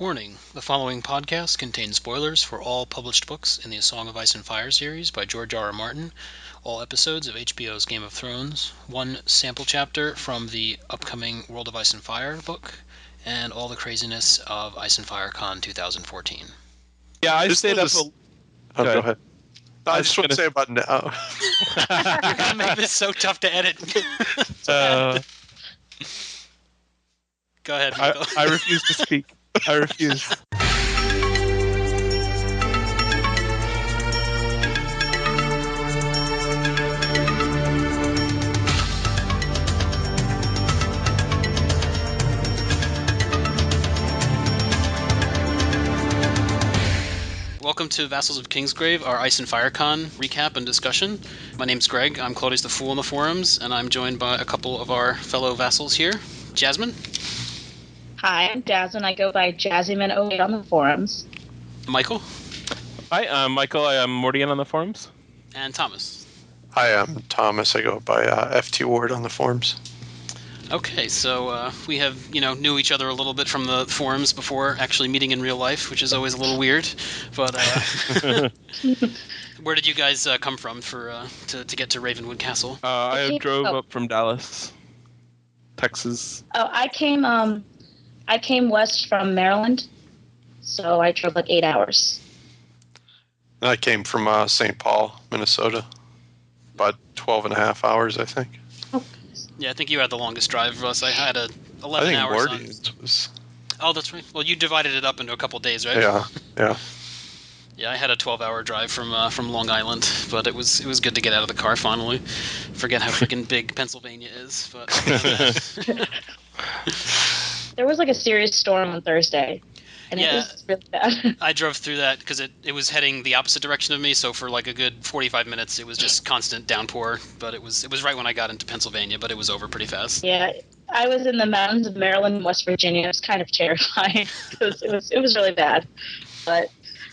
Warning, the following podcast contains spoilers for all published books in the A Song of Ice and Fire series by George R. R. Martin, all episodes of HBO's Game of Thrones, one sample chapter from the upcoming World of Ice and Fire book, and all the craziness of Ice and Fire Con 2014. Yeah, I stayed up. Go ahead. No, I just want to say about now. You're going to make this so tough to edit. Go ahead, Michael. I refuse to speak. I refuse. Welcome to Vassals of Kingsgrave, our Ice and Fire Con recap and discussion. My name's Greg. I'm Claudius the Fool on the forums, and I'm joined by a couple of our fellow vassals here. Jasmine? Hi, I'm Jasmine. I go by Jazzyman08 on the forums. Michael? Hi, I'm Michael. I am Mortian on the forums. And Thomas? Hi, I'm Thomas. I go by FT Ward on the forums. Okay, so we have, knew each other a little bit from the forums before actually meeting in real life, which is always a little weird. But where did you guys come from to get to Ravenwood Castle? I drove up from Dallas, Texas. Oh, I came west from Maryland, so I drove like 8 hours. I came from St. Paul, Minnesota. About 12 and a half hours, I think. Oh. Yeah, I think you had the longest drive of us. I had 11 hours. I think was... Oh, that's right. Well, you divided it up into a couple days, right? Yeah. Yeah, I had a 12-hour drive from Long Island, but it was good to get out of the car finally. Forget how freaking big Pennsylvania is, but there was like a serious storm on Thursday, and it was really bad. I drove through that because it was heading the opposite direction of me, so for like a good 45 minutes it was just constant downpour, but it was right when I got into Pennsylvania, but it was over pretty fast. Yeah, I was in the mountains of Maryland and West Virginia. It was kind of terrifying because it was really bad, but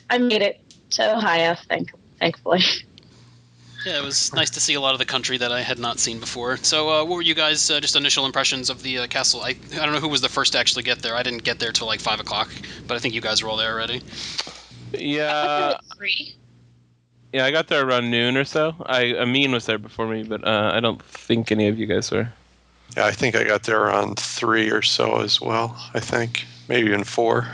I made it to Ohio, thankfully. Yeah, it was nice to see a lot of the country that I had not seen before. So what were you guys, just initial impressions of the castle? I don't know who was the first to actually get there. I didn't get there till like 5 o'clock, but I think you guys were all there already. Yeah. Yeah, I got there around noon or so. Amin was there before me, but I don't think any of you guys were. Yeah, I think I got there around 3 or so as well, I think. Maybe even 4.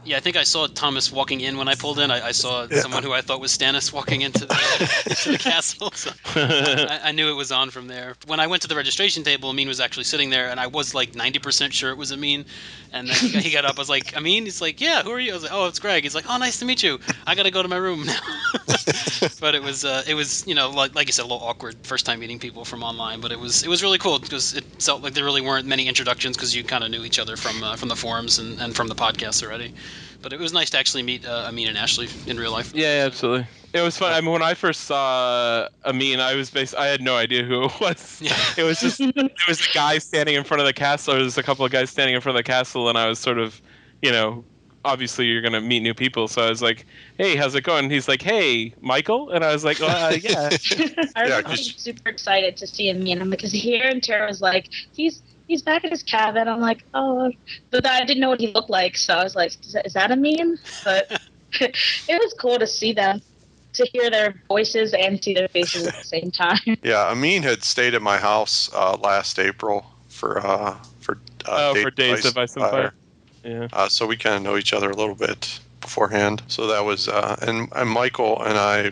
Yeah, I think I saw Thomas walking in when I pulled in. I saw someone who I thought was Stannis walking into the castle. So I knew it was on from there. When I went to the registration table, Amin was actually sitting there, and I was like 90% sure it was Amin. And then he got up. I was like, Amin? He's like, yeah, who are you? I was like, oh, it's Greg. He's like, oh, nice to meet you. I got to go to my room now. But it was like you said, a little awkward first time meeting people from online. But it was really cool because it felt like there really weren't many introductions because you kind of knew each other from the forums and from the podcast already. But it was nice to actually meet Amin and Ashley in real life. Yeah, absolutely. It was fun. I mean, when I first saw Amin, I had no idea who it was. Yeah. It was a guy standing in front of the castle. There was a couple of guys standing in front of the castle, and I was sort of, obviously you're going to meet new people. So I was like, hey, how's it going? And he's like, hey, Michael? And I was like, well, yeah. I remember being super excited to see Amin because here and Tara was like, he's back at his cabin. I'm like, oh, but I didn't know what he looked like, so I was like, is that Amin? But it was cool to see them, to hear their voices and see their faces at the same time. Yeah, Amin had stayed at my house last April for Days of Ice and Fire. Yeah. So we kind of know each other a little bit beforehand. So that was and Michael and I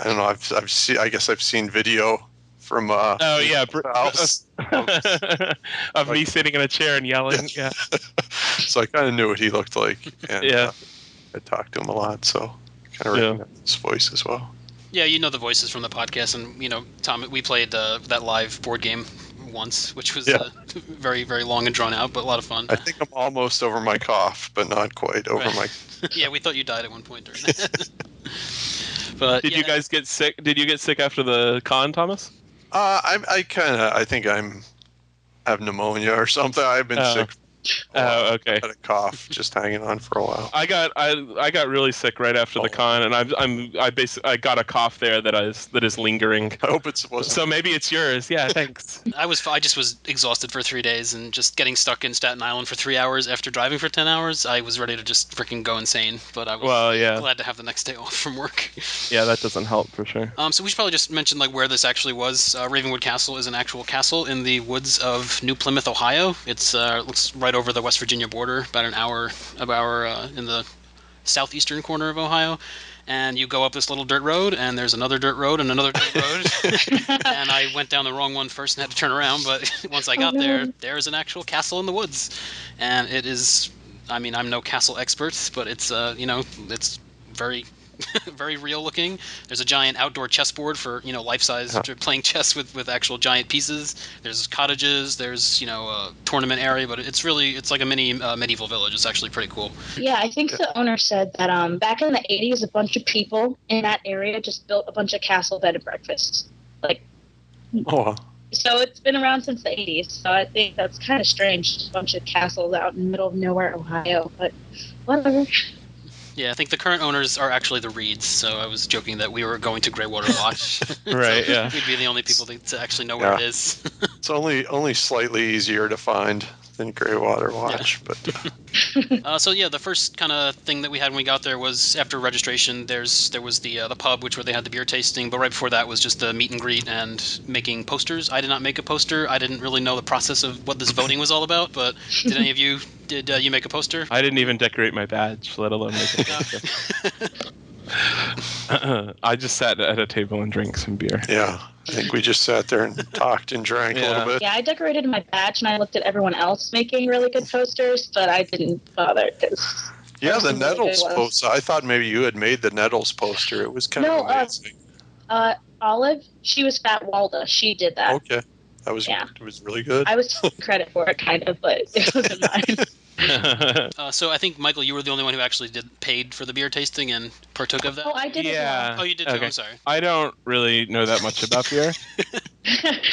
don't know. I guess I've seen video from house of me sitting in a chair and yelling. Yeah. So I kind of knew what he looked like, and I talked to him a lot, so kind of recognized his voice as well. Yeah, you know the voices from the podcast, and Tom, we played that live board game once, which was very, very long and drawn out, but a lot of fun. I think I'm almost over my cough, but not quite over my. Yeah, we thought you died at one point during that. But did you guys get sick? Did you get sick after the con, Thomas? I think I have pneumonia or something. I've been sick Oh, okay. I had a cough just hanging on for a while. I got really sick right after the con, and I got a cough there that is lingering. I hope it wasn't. So maybe it's yours. Yeah, thanks. I just was exhausted for 3 days, and just getting stuck in Staten Island for 3 hours after driving for 10 hours. I was ready to just freaking go insane. But I was glad to have the next day off from work. Yeah, that doesn't help for sure. So we should probably just mention like where this actually was. Ravenwood Castle is an actual castle in the woods of New Plymouth, Ohio. It's looks right over the West Virginia border, about an hour in the southeastern corner of Ohio. And you go up this little dirt road, and there's another dirt road and another dirt road. And I went down the wrong one first and had to turn around. But once I got there's an actual castle in the woods, and it is. I mean, I'm no castle expert, but it's it's very very real looking. There's a giant outdoor chessboard for life-size playing chess with actual giant pieces. There's cottages. There's a tournament area, but it's like a mini medieval village. It's actually pretty cool. Yeah, I think the owner said that back in the 80s, a bunch of people in that area just built a bunch of castle bed and breakfasts. So it's been around since the 80s. So I think that's kind of strange, just a bunch of castles out in the middle of nowhere, Ohio. But whatever. Yeah, I think the current owners are actually the Reeds, so I was joking that we were going to Greywater Watch. Right, so yeah. We'd be the only people to actually know where it is. It's only slightly easier to find than Greywater Watch. Yeah. But so yeah, the first kind of thing that we had when we got there was after registration. There was the pub, where they had the beer tasting, but right before that was just the meet and greet and making posters. I did not make a poster. I didn't really know the process of what this voting was all about, but did any of you you make a poster? I didn't even decorate my badge, let alone make a poster. I just sat at a table and drank some beer. Yeah, I think we just sat there and talked and drank a little bit. Yeah, I decorated my badge and I looked at everyone else making really good posters, but I didn't bother because. Yeah, the Nettles poster. I thought maybe you had made the Nettles poster. It was kind of amazing. Olive, she was Fat Walda. She did that. Okay, it was really good. I was taking credit for it, kind of, but it wasn't mine. So I think, Michael, you were the only one who actually paid for the beer tasting and partook of that? Oh, I did as well. Oh, you did too. Okay. I'm sorry. I don't really know that much about beer.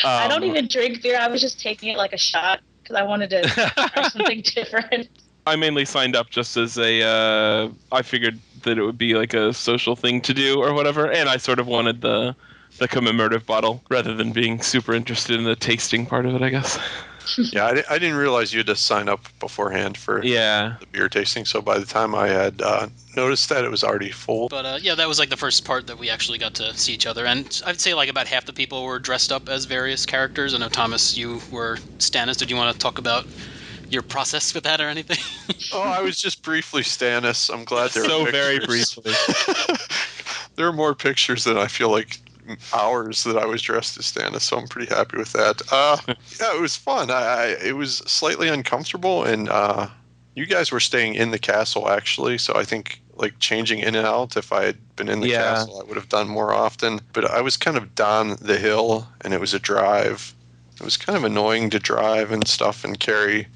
I don't even drink beer. I was just taking it like a shot because I wanted to try something different. I mainly signed up just as I figured that it would be like a social thing to do or whatever, and I sort of wanted the commemorative bottle rather than being super interested in the tasting part of it, I guess. Yeah, I didn't realize you had to sign up beforehand for the beer tasting, so by the time I had noticed that, it was already full. But that was like the first part that we actually got to see each other, and I'd say like about half the people were dressed up as various characters. I know, Thomas, you were Stannis. Did you want to talk about your process with that or anything? Oh, I was just briefly Stannis. I'm glad there were so pictures. Very briefly. There are more pictures than I feel like hours that I was dressed as Stannis, so I'm pretty happy with that. Yeah, it was fun. It was slightly uncomfortable, and you guys were staying in the castle actually, so I think like changing in and out, if I had been in the castle, I would have done more often. But I was kind of down the hill, and it was a drive. It was kind of annoying to drive and stuff and carry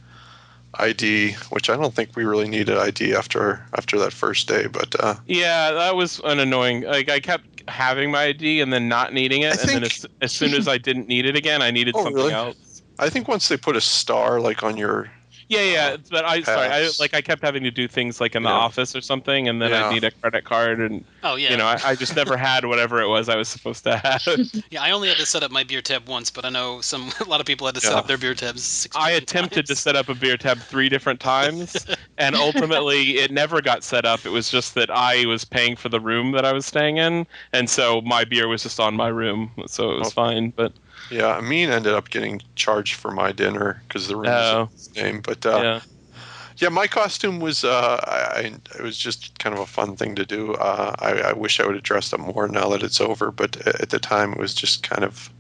ID, which I don't think we really needed ID after that first day. But yeah, that was an annoying. Like I kept having my ID and then not needing it, and then as soon as I didn't need it again, I needed something else. I think once they put a star like on your but I kept having to do things like in the office or something, and then I'd need a credit card, and I just never had whatever it was I was supposed to have. Yeah, I only had to set up my beer tab once, but I know a lot of people had to set up their beer tabs 6 I attempted to set up a beer tab 3 different times, and ultimately it never got set up. It was just that I was paying for the room that I was staying in, and so my beer was just on my room, so it was fine, but... Yeah, Amin ended up getting charged for my dinner because the room was his name. But my costume was it was just kind of a fun thing to do. I wish I would have dressed up more now that it's over, but at the time it was just kind of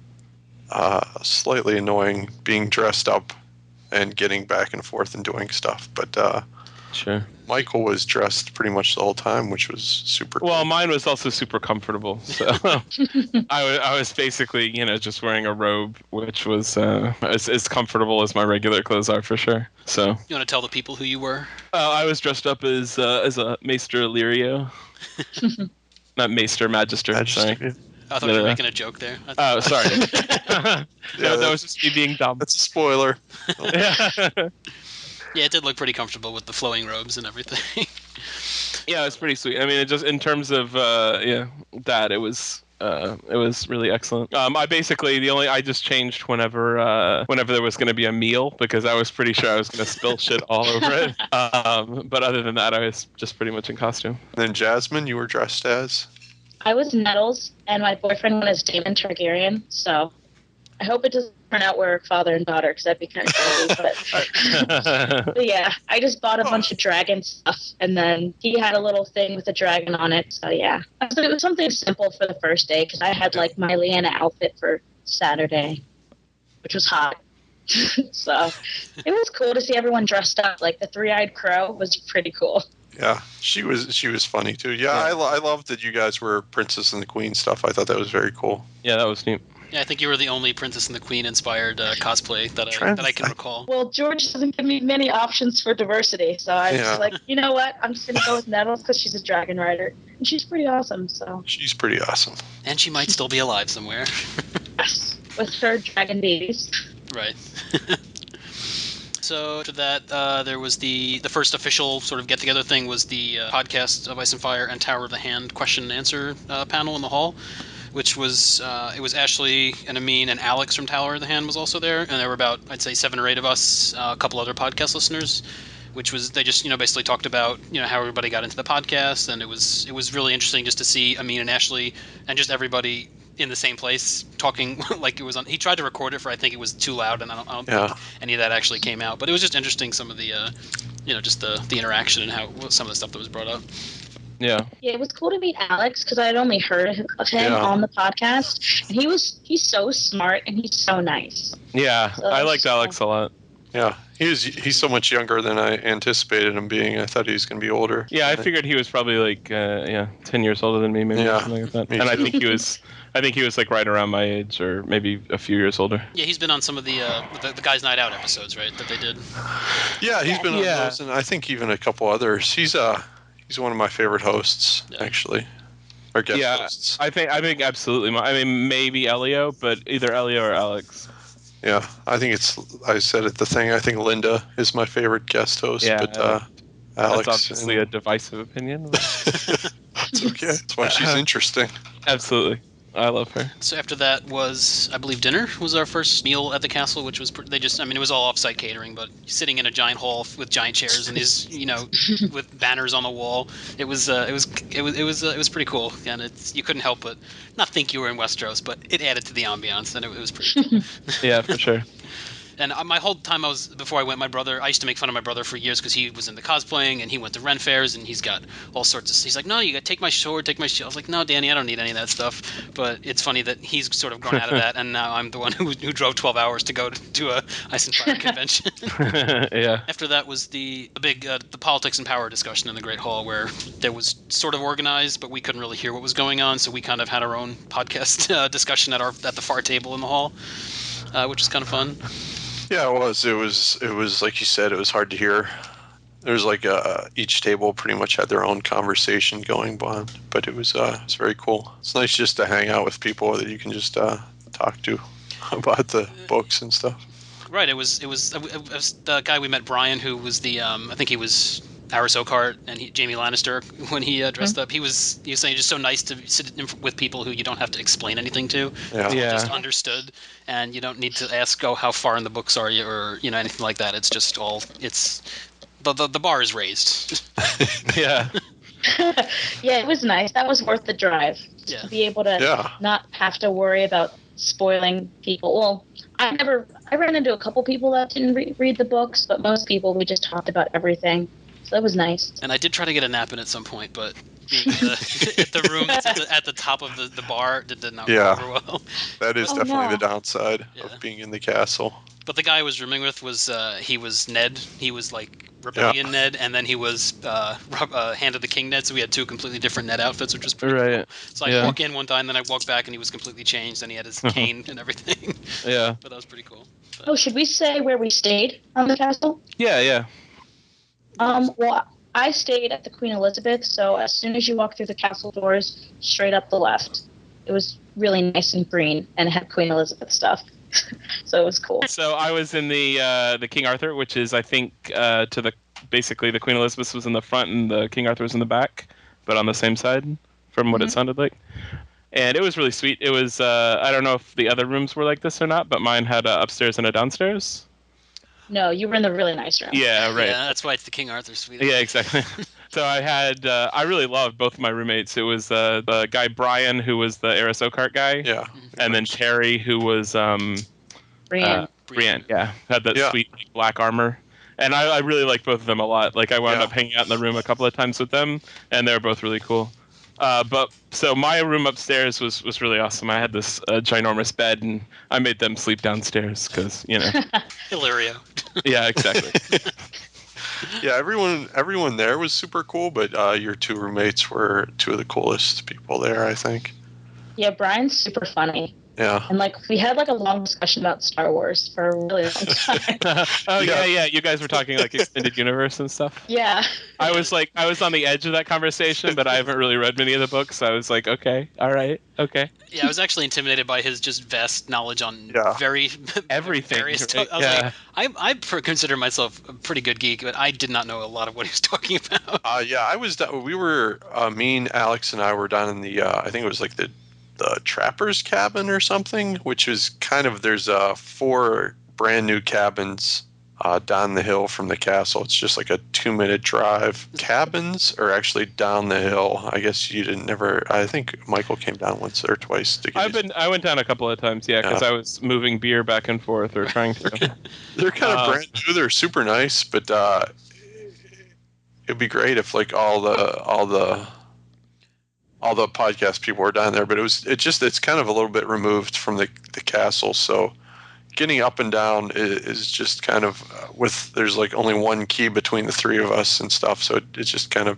slightly annoying being dressed up and getting back and forth and doing stuff. But sure. Michael was dressed pretty much the whole time, which was super cool. Well, mine was also super comfortable. So I was basically, just wearing a robe, which was as comfortable as my regular clothes are for sure. So you want to tell the people who you were? I was dressed up as a Maester Illyrio. Not Maester, Magister. Sorry. I thought you were making a joke there. Oh, sorry. No, that was just me being dumb. That's a spoiler. Yeah, it did look pretty comfortable with the flowing robes and everything. Yeah, it's pretty sweet. I mean, it just in terms of that it was really excellent. I basically I just changed whenever there was going to be a meal because I was pretty sure I was going to spill shit all over it. But other than that, I was just pretty much in costume. Then Jasmine, you were dressed as? I was Nettles, and my boyfriend went as Daemon Targaryen. So I hope it doesn't turn out we're father and daughter because that'd be kind of crazy. But yeah, I just bought a bunch of dragon stuff, and then he had a little thing with a dragon on it. So yeah, it was something simple for the first day because I had like my Lyanna outfit for Saturday, which was hot. So it was cool to see everyone dressed up. Like the three-eyed crow was pretty cool. Yeah, she was funny too. Yeah, I loved that you guys were Princess and the Queen stuff. I thought that was very cool. Yeah, that was neat. Yeah, I think you were the only Princess and the Queen inspired cosplay that I can recall. Well, George doesn't give me many options for diversity, so I was like, you know what? I'm just gonna go with Nettles because she's a dragon rider and she's pretty awesome. So she's pretty awesome, and she might still be alive somewhere. Yes, with her dragon babies. Right. So after that, there was the first official sort of get-together thing was the podcast of Ice and Fire and Tower of the Hand question and answer panel in the hall, which was it was Ashley and Amin and Alex from Tower of the Hand was also there, and there were about, I'd say, 7 or 8 of us, a couple other podcast listeners, which was they just basically talked about how everybody got into the podcast, and it was really interesting just to see Amin and Ashley and just everybody in the same place talking like it was on. He tried to record it for, I think it was too loud, and I don't think any of that actually came out. But it was just interesting, some of the just the interaction and how some of the stuff that was brought up. Yeah, it was cool to meet Alex because I had only heard of him on the podcast, and he's so smart and he's so nice. Yeah, so I liked Alex a lot. Yeah, he's so much younger than I anticipated him being. I thought he was going to be older. Yeah, I figured he was probably like 10 years older than me, maybe something like that. And I think he was like right around my age, or maybe a few years older. Yeah, he's been on some of the Guys Night Out episodes, right? That they did. Yeah, he's been on those, and I think even a couple others. He's one of my favorite hosts, actually. Or guest hosts. I think absolutely. I mean, maybe Elio, but either Elio or Alex. Yeah, I think I said at the thing, I think Linda is my favorite guest host, but Alex... That's obviously a divisive opinion. It's okay. That's why she's interesting. Absolutely. I love her. So after that was, I believe, dinner was our first meal at the castle, which was it was all off-site catering, but sitting in a giant hall with giant chairs and with banners on the wall. It was pretty cool, and you couldn't help but not think you were in Westeros, but it added to the ambiance, and it was pretty cool. Yeah, for sure. And my whole time before I went, I used to make fun of my brother for years because he was into cosplaying and he went to Ren fairs and he's got all sorts of. He's like, no, you got to take my sword, take my shield. I was like, no, Danny, I don't need any of that stuff. But it's funny that he's sort of grown out of that, and now I'm the one who drove 12 hours to go to a Ice and Fire convention. Yeah. After that was the big the politics and power discussion in the Great Hall, where there was sort of organized, but we couldn't really hear what was going on, so we kind of had our own podcast discussion at the far table in the hall, which was kind of fun. Yeah, it was. It was like you said. It was hard to hear. There was like each table pretty much had their own conversation going on, but it was very cool. It's nice just to hang out with people that you can just talk to about the books and stuff. Right. It was the guy we met, Brian, who was the I think he was Aris Oakheart and Jaime Lannister when he dressed up. He was saying just so nice to sit with people who you don't have to explain anything to. Yeah. Just understood, and you don't need to ask, how far in the books are you, or anything like that. It's just the bar is raised. Yeah. Yeah, it was nice. That was worth the drive. Yeah. To be able to not have to worry about spoiling people. Well, I ran into a couple people that didn't read the books, but most people, we just talked about everything. So that was nice. And I did try to get a nap in at some point, but the room that's at the top of the bar did not work over well. That is definitely the downside of being in the castle. But the guy I was rooming with was he was Ned. He was like Rebellion Ned, and then he was Hand of the King Ned. So we had 2 completely different Ned outfits, which was pretty cool. So I walk in one time, then I walk back, and he was completely changed, and he had his cane and everything. Yeah. But that was pretty cool. Oh, should we say where we stayed on the castle? Yeah. Well, I stayed at the Queen Elizabeth, so as soon as you walk through the castle doors, straight up the left. It was really nice and green, and it had Queen Elizabeth stuff. So it was cool. So I was in the King Arthur, which is I think basically the Queen Elizabeth was in the front and the King Arthur was in the back, but on the same side from what it sounded like. And it was really sweet. It was I don't know if the other rooms were like this or not, but mine had a upstairs and a downstairs. No, you were in the really nice room. Yeah, right. Yeah, that's why it's the King Arthur suite. Yeah, exactly. So I had I really loved both of my roommates. It was the guy Brian, who was the Aerosol cart guy. Yeah. And then Terry, who was Brienne. Brienne, yeah, had that sweet black armor. And I really liked both of them a lot. Like I wound up hanging out in the room a couple of times with them, and they were both really cool. But so my room upstairs was really awesome. I had this ginormous bed, and I made them sleep downstairs because Hilario. Yeah, exactly. Yeah, everyone there was super cool, but your two roommates were two of the coolest people there, I think. Yeah, Brian's super funny. Yeah. And we had a long discussion about Star Wars for a really long time. Yeah. You guys were talking extended universe and stuff. Yeah. I was on the edge of that conversation, but I haven't really read many of the books, so I was like, okay, all right, okay. Yeah, I was actually intimidated by his just vast knowledge on everything. Various I consider myself a pretty good geek, but I did not know a lot of what he was talking about. Yeah, I was. We were me and Alex and I were down in the. I think it was the trapper's cabin or something, which is there's 4 brand new cabins down the hill from the castle. It's just like a 2-minute drive. Cabins are actually down the hill. I guess you didn't never. I think Michael came down once or twice to get. I went down a couple of times, because I was moving beer back and forth or trying to. They're kind of brand new. They're super nice, but it'd be great if all the podcast people were down there, but it's kind of a little bit removed from the castle, so getting up and down is just kind of there's only one key between the 3 of us and stuff, so it's just kind of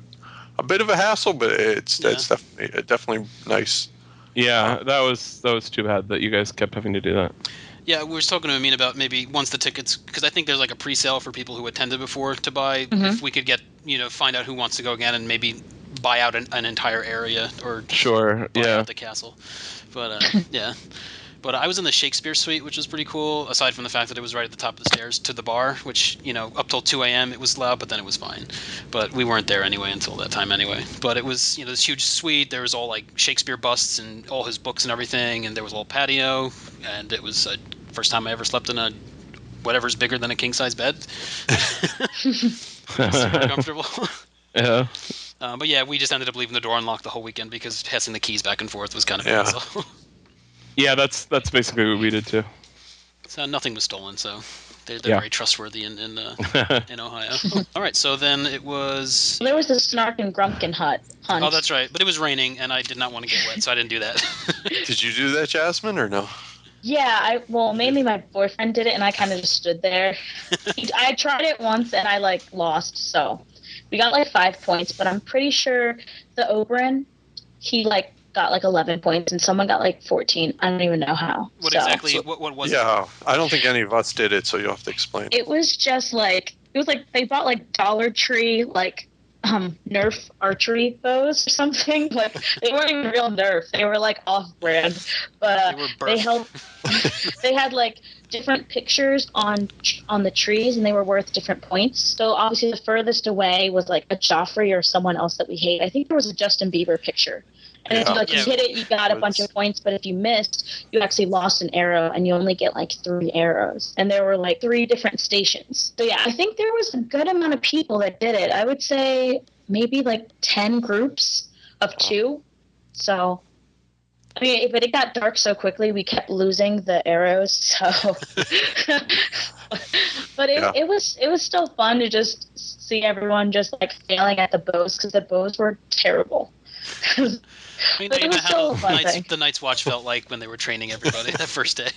a bit of a hassle, but it's definitely nice. Yeah, that was too bad that you guys kept having to do that. Yeah, we were talking to Amin about maybe once the tickets, because I think there's a pre-sale for people who attended before to buy. If we could get find out who wants to go again and maybe buy out an entire area or buy out the castle. But but I was in the Shakespeare suite, which was pretty cool, aside from the fact that it was right at the top of the stairs to the bar, which up till 2 a.m. it was loud, but then it was fine. But we weren't there anyway until that time anyway. But it was this huge suite. There was all Shakespeare busts and all his books and everything, and there was a little patio, and it was first time I ever slept in a whatever's bigger than a king size bed. Super comfortable. Yeah. But yeah, we just ended up leaving the door unlocked the whole weekend because passing the keys back and forth was kind of fun. So. Yeah, that's basically what we did too. So nothing was stolen, so they're very trustworthy in Ohio. All right, so then it was... There was the Snark and Grumpkin hunt. Oh, that's right. But it was raining, and I did not want to get wet, so I didn't do that. Did you do that, Jasmine, or no? Yeah, mainly my boyfriend did it, and I kind of just stood there. I tried it once, and I lost, so we got 5 points, but I'm pretty sure the Oberyn, he got 11 points, and someone got 14. I don't even know how. What was it? Yeah, I don't think any of us did it, so you'll have to explain. It was just they bought Dollar Tree Nerf archery bows or something. They weren't even real Nerf. They were off-brand, but they had different pictures on the trees, and they were worth different points. So obviously the furthest away was a Joffrey or someone else that we hate. I think there was a Justin Bieber picture. And if you hit it, you got a bunch of points, but if you missed, you actually lost an arrow, and you only get 3 arrows. And there were 3 different stations. So yeah, I think there was a good amount of people that did it. I would say maybe 10 groups of 2. So, but it got dark so quickly, we kept losing the arrows. So, but it was still fun to just see everyone just failing at the bows, because the bows were terrible. I mean, the Night's Watch felt like when they were training everybody that first day.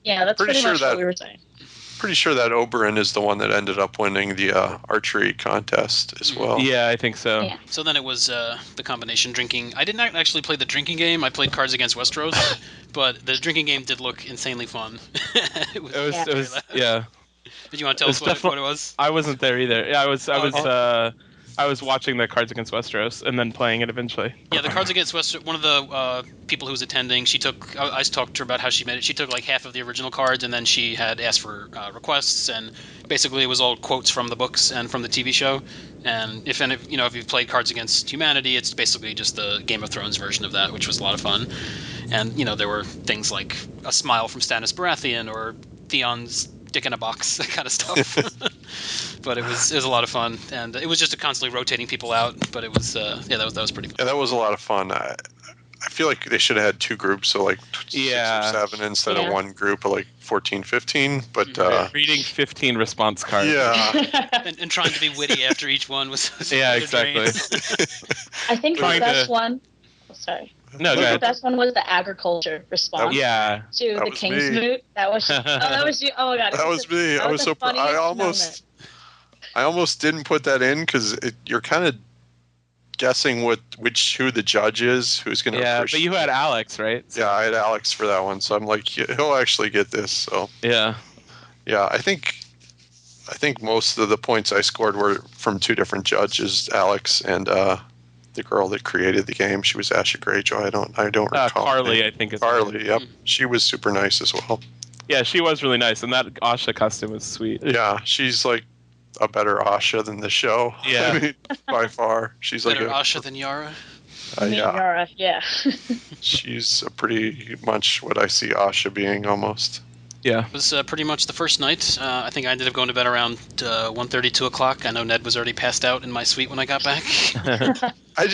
Yeah, that's pretty much what we were saying. Pretty sure that Oberyn is the one that ended up winning the archery contest as well. Yeah, I think so. Yeah. So then it was the combination drinking. I did not actually play the drinking game. I played Cards Against Westeros, but the drinking game did look insanely fun. It was yeah. Did you want to tell us what it was? I wasn't there either. Yeah, I was I was watching the Cards Against Westeros and then playing it eventually. Yeah, the Cards Against Westeros. One of the people who was attending, she took. I talked to her about how she made it. She took like half of the original cards, and then she had asked for requests, and basically it was all quotes from the books and from the TV show. And if you've played Cards Against Humanity, it's basically just the Game of Thrones version of that, which was a lot of fun. And there were things like a smile from Stannis Baratheon or Theon's dick in a box, that kind of stuff. But it was a lot of fun, and it was just constantly rotating people out. But it was that was pretty fun. Yeah, that was a lot of fun. I feel like they should have had 2 groups, so like 6 or 7 instead of 1 group of like 14, 15. But reading 15 response cards. Yeah, and trying to be witty after each one was yeah, exactly. I think the best one. Oh, sorry. No, the best one was the agriculture response. Oh, yeah. To the Kingsgrave. That was. Oh, that was you. Oh my god. That was me. I was so. I almost didn't put that in because you're kind of guessing who the judge is, who's going to. Yeah, but you had Alex, right? So. Yeah, I had Alex for that one, so I'm like, he'll actually get this. So yeah. I think most of the points I scored were from 2 different judges, Alex and the girl that created the game. She was Asha Greyjoy. I don't recall. Carly, I think. Carly, yep. She was super nice as well. Yeah, she was really nice, and that Asha costume was sweet. Yeah, she's like a better Asha than the show. Yeah. I mean, by far. She's better like Asha than Yara. Yara, yeah. She's pretty much what I see Asha being almost. Yeah. It was pretty much the first night. I think I ended up going to bed around 1:30, 2 o'clock. I know Ned was already passed out in my suite when I got back. I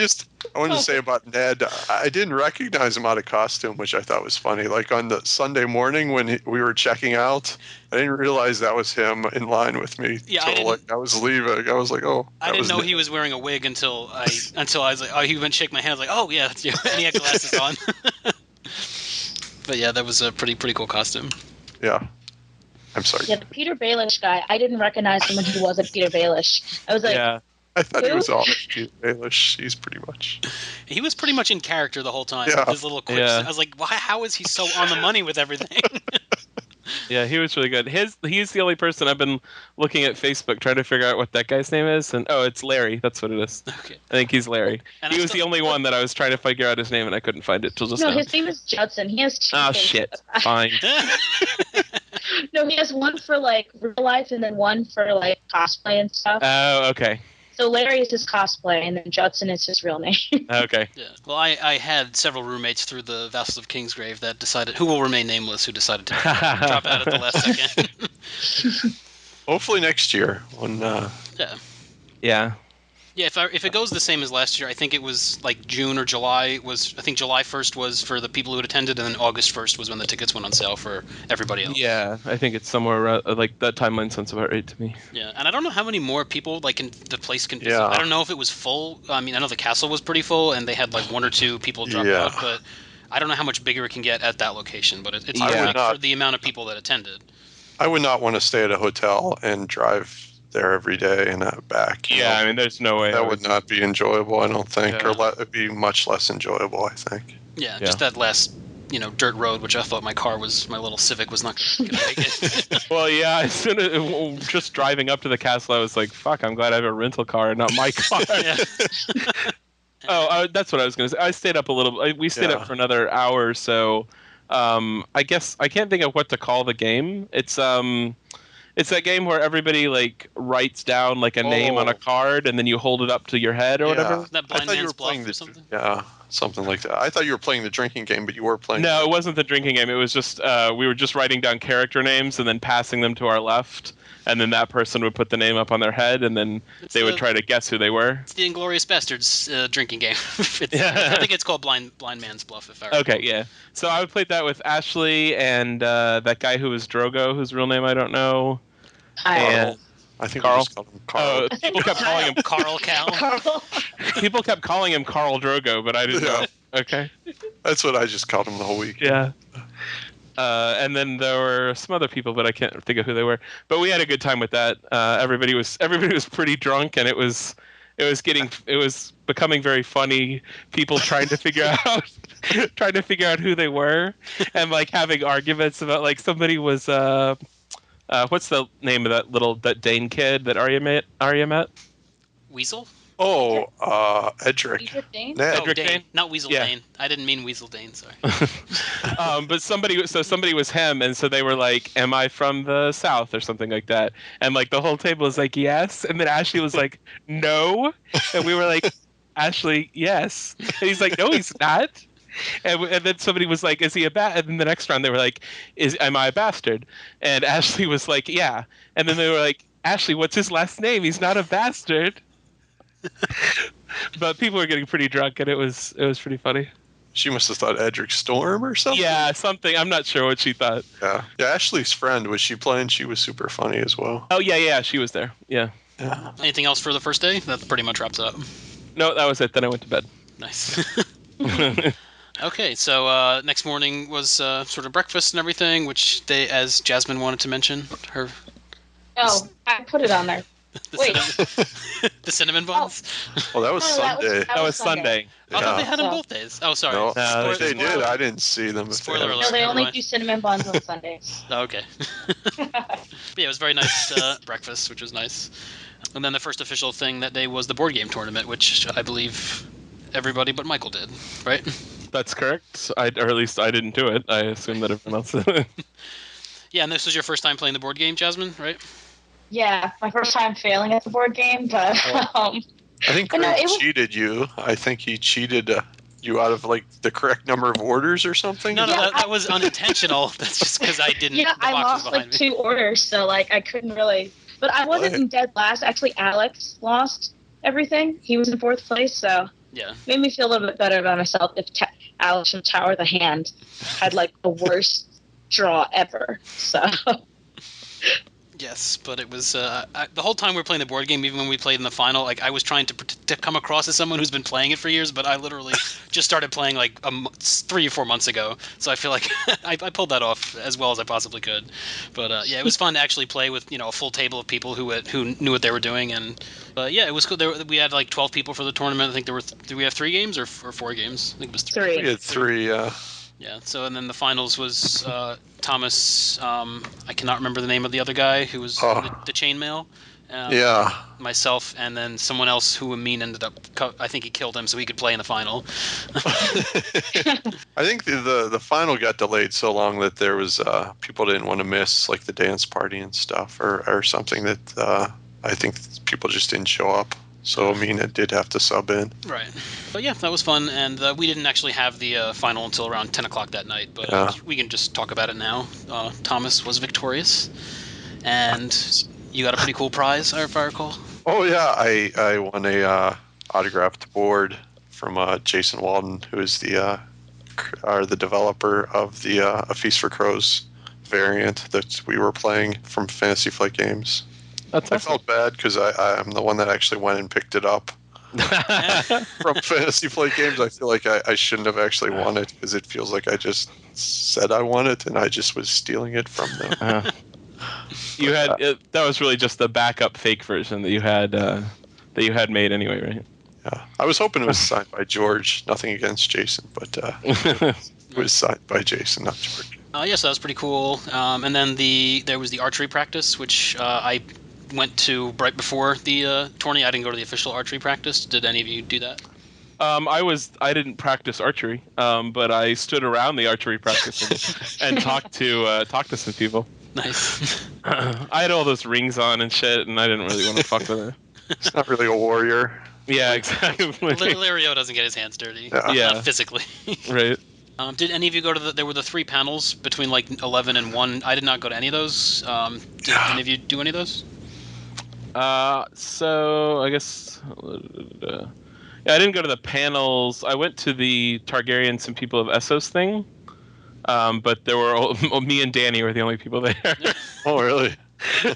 wanted to say about Ned, I didn't recognize him out of costume, which I thought was funny. Like on the Sunday morning when we were checking out, I didn't realize that was him in line with me. Yeah, I was leaving. I was like, oh. I didn't know he was wearing a wig until I was like, oh, he went to shake my hand. I was like, oh, yeah, and he had glasses on. But yeah, that was a pretty cool costume. Yeah. I'm sorry. Yeah, the Peter Baelish guy, I didn't recognize him when he wasn't Peter Baelish. I was like, yeah. I thought he was all Peter Baelish. He's pretty much. He was pretty much in character the whole time. Yeah. His little quips. Yeah. I was like, how is he so on the money with everything? Yeah, he was really good. He's the only person I've been looking at Facebook trying to figure out what that guy's name is, and it's Larry. That's what it is. Okay. I think he's Larry. And he was the only one that I was trying to figure out his name, and I couldn't find it till just now. No, his name is Judson. He has 2. Oh shit! Fine. No, he has one for like real life, and then one for like cosplay and stuff. Oh, okay. So Larry is his cosplay, and then Judson is his real name. Okay. Yeah. Well, I had several roommates through the Vassals of Kingsgrave that decided, who will remain nameless, who decided to drop out at the last second. Hopefully next year. Yeah. Yeah, if it goes the same as last year, I think it was like June or July. I think July 1st was for the people who had attended, and then August 1st was when the tickets went on sale for everybody else. Yeah, I think it's somewhere around, like that timeline sounds about right to me. Yeah, and I don't know how many more people the place can. Yeah. I don't know if it was full. I mean, I know the castle was pretty full, and they had like 1 or 2 people drop out, but I don't know how much bigger it can get at that location. But it's big for the amount of people that attended. I would not want to stay at a hotel and drive there every day and back. Yeah, I mean, there's no way. That would not be enjoyable, I don't think. Yeah. Or it'd be much less enjoyable, I think. Yeah, just that last, dirt road, which I thought my little Civic was not going to make it. Well, yeah, as soon as just driving up to the castle, I was like, fuck, I'm glad I have a rental car and not my car. That's what I was going to say. I stayed up a little. We stayed up for another hour or so. I guess I can't think of what to call the game. It's that game where everybody like writes down like a name on a card and then you hold it up to your head or whatever. That blind man's bluff or something? Yeah, something like that. I thought you were playing the drinking game, but you were playing. No, it wasn't the drinking game. It was just we were just writing down character names and then passing them to our left, and then that person would put the name up on their head, and then they would try to guess who they were. It's the Inglourious Bastards drinking game. I think it's called Blind Man's Bluff. If I remember. Okay, yeah. So I played that with Ashley and that guy who was Drogo, whose real name I don't know. And I think Carl. We just called him Carl. People kept calling him Carl Cal. People kept calling him Carl Drogo, but I didn't know. Okay. That's what I just called him the whole week. Yeah. And then there were some other people, but I can't think of who they were. But we had a good time with that. Everybody was pretty drunk, and it was becoming very funny. People trying to figure out who they were, and like having arguments about like somebody was. What's the name of that Dane kid that Arya met? Weasel? Edric. Edric Dane? Ned. Oh, Edric Dane, Dane? not Weasel Yeah. Dane. I didn't mean Weasel Dane. Sorry. But somebody was him, and so they were like, "Am I from the South?" or something like that. And like the whole table was like, "Yes," and then Ashley was like, "No," and we were like, "Ashley, yes," and he's like, "No, he's not." And then somebody was like, "Is he a bat?" And then the next round they were like, "Am I a bastard?" And Ashley was like, "Yeah." And then they were like, "Ashley, what's his last name? He's not a bastard." But people were getting pretty drunk, and it was pretty funny. She must have thought Edric Storm or something. Yeah, something. I'm not sure what she thought. Yeah. Ashley's friend, was she playing? She was super funny as well. Oh yeah, she was there. Yeah. Anything else for the first day? That pretty much wraps it up. No, that was it. Then I went to bed. Nice. Okay, so next morning was sort of breakfast and everything, which they, as Jasmine wanted to mention, her. Oh, I put it on there. Wait. The cinnamon buns. Oh, that was Sunday. That was Sunday. I thought Yeah. they had them both days. Oh, sorry. No, No, if they did. I didn't see them. Spoiler alert. No, they Never only mind. do cinnamon buns on Sundays. Oh, okay. But yeah, it was very nice breakfast, which was nice. And then the first official thing that day was the board game tournament, which I believe everybody but Michael did, right? That's correct. Or at least I didn't do it. I assume that everyone else did. Yeah, and this was your first time playing the board game, Jasmine, right? Yeah, my first time failing at the board game, but I think But no, Craig it was- cheated you. I think he cheated you out of like the correct number of orders or something. No, Yeah, that was unintentional. That's just because I didn't. yeah, the I box lost was like behind me. 2 orders, so like I couldn't really. But I wasn't in dead last. Actually, Alex lost everything. He was in 4th place, so Yeah. made me feel a little bit better about myself. If Alex from Tower of the Hand had like the worst draw ever, so. Yes, but it was the whole time we were playing the board game. Even when we played in the final, like I was trying to come across as someone who's been playing it for years, but I literally just started playing like 3 or 4 months ago. So I feel like I pulled that off as well as I possibly could. But yeah, it was fun to actually play with a full table of people who knew what they were doing, and yeah, it was cool. We had like 12 people for the tournament. I think there were. Did we have 3 games or 4 games? I think it was 3. We had 3. Yeah. So and then the finals was Thomas. I cannot remember the name of the other guy who was the chainmail. Yeah. Myself and then someone else who Amin ended up. I think he killed him so he could play in the final. I think the final got delayed so long that there was people didn't want to miss like the dance party and stuff or something that I think people just didn't show up. So Amina did have to sub in. Right. But yeah, that was fun, and we didn't actually have the final until around 10 o'clock that night, but we can just talk about it now. Thomas was victorious, and you got a pretty cool prize, if I recall. Oh yeah, I won a autographed board from Jason Walden, who is the developer of the A Feast for Crows variant that we were playing from Fantasy Flight Games. That's I felt bad because I'm the one that actually went and picked it up from Fantasy Flight Games. I feel like I shouldn't have actually won it because it feels like I just said I won it and I just was stealing it from them. You had that was really just the backup fake version that you had made anyway, right? Yeah, I was hoping it was signed by George. Nothing against Jason, but it was signed by Jason, not George. Yes, that was pretty cool. And then there was the archery practice, which I went to right before the tourney. I didn't go to the official archery practice. Did any of you do that? I didn't practice archery, but I stood around the archery practice and talked to some people. Nice. I had all those rings on and shit, and I didn't really want to fuck with it. It's not really a warrior. Yeah, exactly. Lario doesn't get his hands dirty. Yeah. Not physically. Right. Did any of you go to there were the 3 panels between like 11 and 1. I did not go to any of those. Did any of you do any of those? So I guess yeah, I didn't go to the panels. I went to the Targaryens and People of Essos thing, but there were me and Danny were the only people there. Oh, really?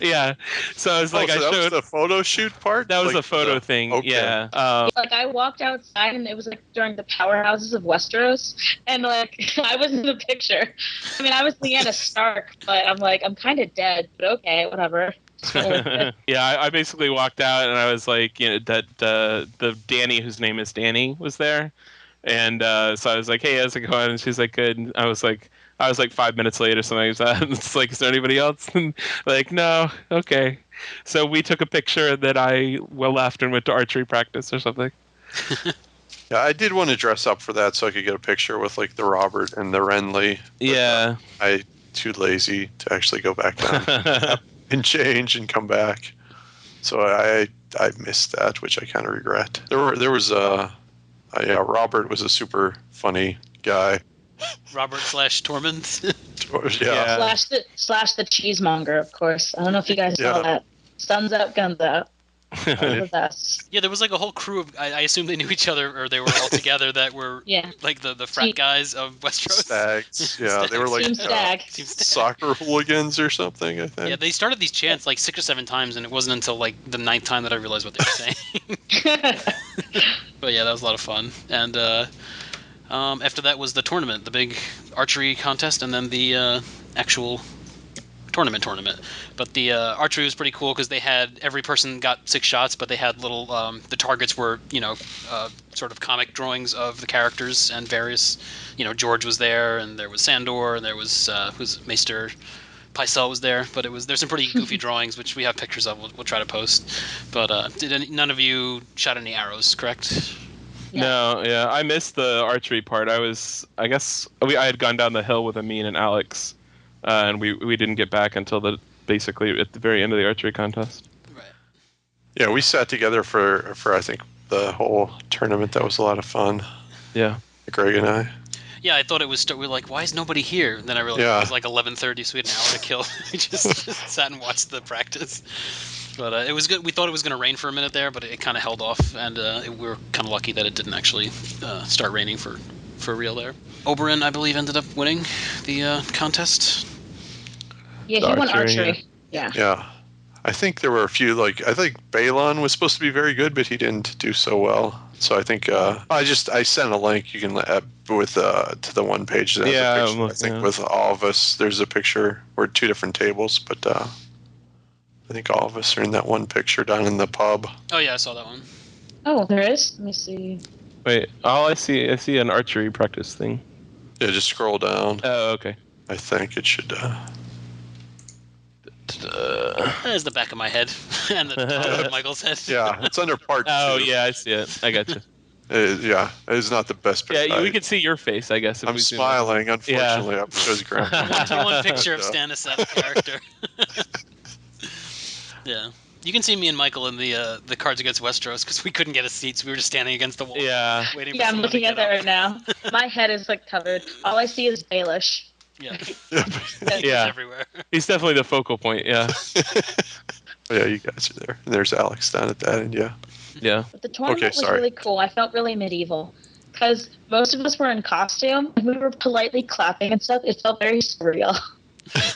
Yeah. So I was like, so I that showed was the photo shoot part. that was Like, a photo thing. okay. Yeah. Like I walked outside and it was like during the powerhouses of Westeros, and like I was in the picture. I mean, I was Lyanna Stark, but I'm kind of dead. But okay, whatever. Yeah, I basically walked out and I was like, that the Danny, whose name is Danny, was there, and so I was like, hey, how's it going? And she's like, good. And I was like, I was like 5 minutes late or something like that. And it's like, is there anybody else? And like, no, okay. So we took a picture, and then I left and went to archery practice or something. Yeah, I did want to dress up for that so I could get a picture with like the Robert and the Renly. Yeah. I too lazy to actually go back down and change and come back. So I missed that, which I kind of regret. There was Robert was a super funny guy. Robert / Tormund. Yeah. Slash the cheesemonger, of course. I don't know if you guys saw that. Sun's out, guns out. The best. Yeah, there was like a whole crew of. I assume they knew each other, or they were all together. That were like the frat guys of Westeros. Stags. Yeah, they were like Team Stag. Soccer hooligans or something. I think. Yeah, they started these chants like 6 or 7 times, and it wasn't until like the 9th time that I realized what they were saying. But yeah, that was a lot of fun. And after that was the tournament, the big archery contest, and then the actual tournament. But the archery was pretty cool because they had every person got 6 shots, but they had little the targets were sort of comic drawings of the characters and various George was there, and there was Sandor, and there was who's Maester Pycelle was there, but there's some pretty goofy drawings which we have pictures of. We'll try to post. But none of you shot any arrows, correct? No, yeah, I missed the archery part. I had gone down the hill with Amin and Alex, and we didn't get back until basically at the very end of the archery contest. Right. Yeah, we sat together for I think the whole tournament. That was a lot of fun. Yeah, Greg and I. Yeah, I thought it was. We were like, why is nobody here? And then I realized it was like 11:30, so we had an hour to kill. We just sat and watched the practice. But it was good. We thought it was going to rain for a minute there, but it kind of held off, and we were kind of lucky that it didn't actually start raining for real there. Oberyn, I believe, ended up winning the contest. Yeah, he won archery. Yeah. Yeah. I think there were a few, I think Balon was supposed to be very good, but he didn't do so well. So I think I sent a link you can with to the one page that has a picture. I think with all of us, there's a picture. We're at 2 different tables, but I think all of us are in that one picture down in the pub. Oh yeah, I saw that one. Oh, there is. Let me see. Wait, I see an archery practice thing. Yeah, just scroll down. Oh, okay. I think it should. There's the back of my head and the top of Michael's head. Yeah, it's under part 2. Oh, yeah, I see it. I got you. Yeah, it's not the best picture. Yeah, we can see your face, I guess. I'm smiling, unfortunately. Yeah. Because one picture of Stannis as a character. Yeah. You can see me and Michael in the Cards Against Westeros because we couldn't get a seat, so we were just standing against the wall. Yeah. Waiting I'm looking at that right now. My head is covered. All I see is Baelish. Yeah. Yeah. Everywhere. He's definitely the focal point, yeah. Yeah, you guys are there. And there's Alex down at that end, yeah. Yeah. But the tournament was really cool. I felt really medieval because most of us were in costume and we were politely clapping and stuff. It felt very surreal.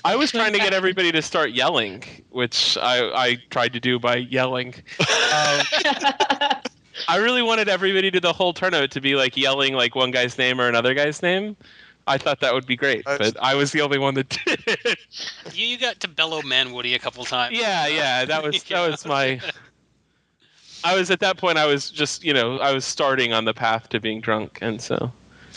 I was trying to get everybody to start yelling, which I tried to do by yelling. I really wanted everybody to the whole tournament to be yelling one guy's name or another guy's name. I thought that would be great, but I was the only one that did. You got to bellow Manwoody a couple times. Yeah, that was my. I was at that point. I was just I was starting on the path to being drunk, and so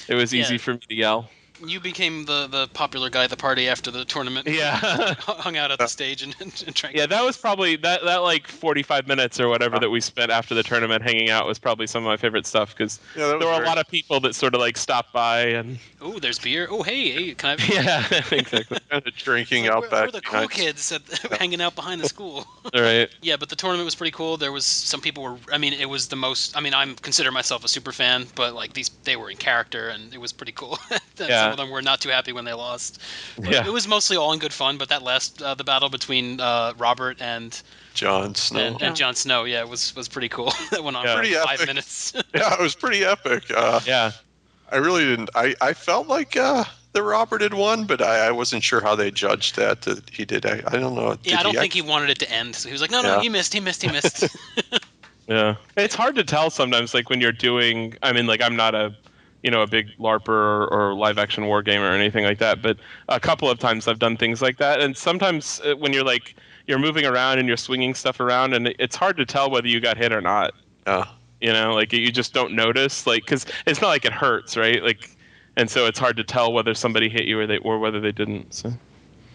it was easy for me to yell. You became the popular guy at the party after the tournament. Yeah. Hung out at the stage and drank. Yeah, that was probably that 45 minutes or whatever that we spent after the tournament hanging out was probably some of my favorite stuff because there were a lot of people that sort of stopped by and. Oh, there's beer. Oh, hey, can I? Yeah, exactly. Kind of drinking out back. We're the cool kids hanging out behind the school. All right. Yeah, but the tournament was pretty cool. There was some people were. I mean, it was the most. I mean, I consider myself a super fan, but they were in character and it was pretty cool. Yeah. Some of them were not too happy when they lost. But it was mostly all in good fun, but that last the battle between Robert and Jon Snow and Jon Snow, it was pretty cool. That went on for 5 minutes. Yeah, it was pretty epic. Yeah, I really didn't. I felt like that Robert had won, but I wasn't sure how they judged that he did. I don't know. I don't think he wanted it to end. So he was like, no, he missed. Yeah, it's hard to tell sometimes. When you're doing, I mean, I'm not a big LARPer or live action war gamer or anything like that. But a couple of times I've done things like that. And sometimes when you're you're moving around and you're swinging stuff around and it's hard to tell whether you got hit or not. Yeah. You just don't notice, because it's not like it hurts, right? and so it's hard to tell whether somebody hit you or whether they didn't. So.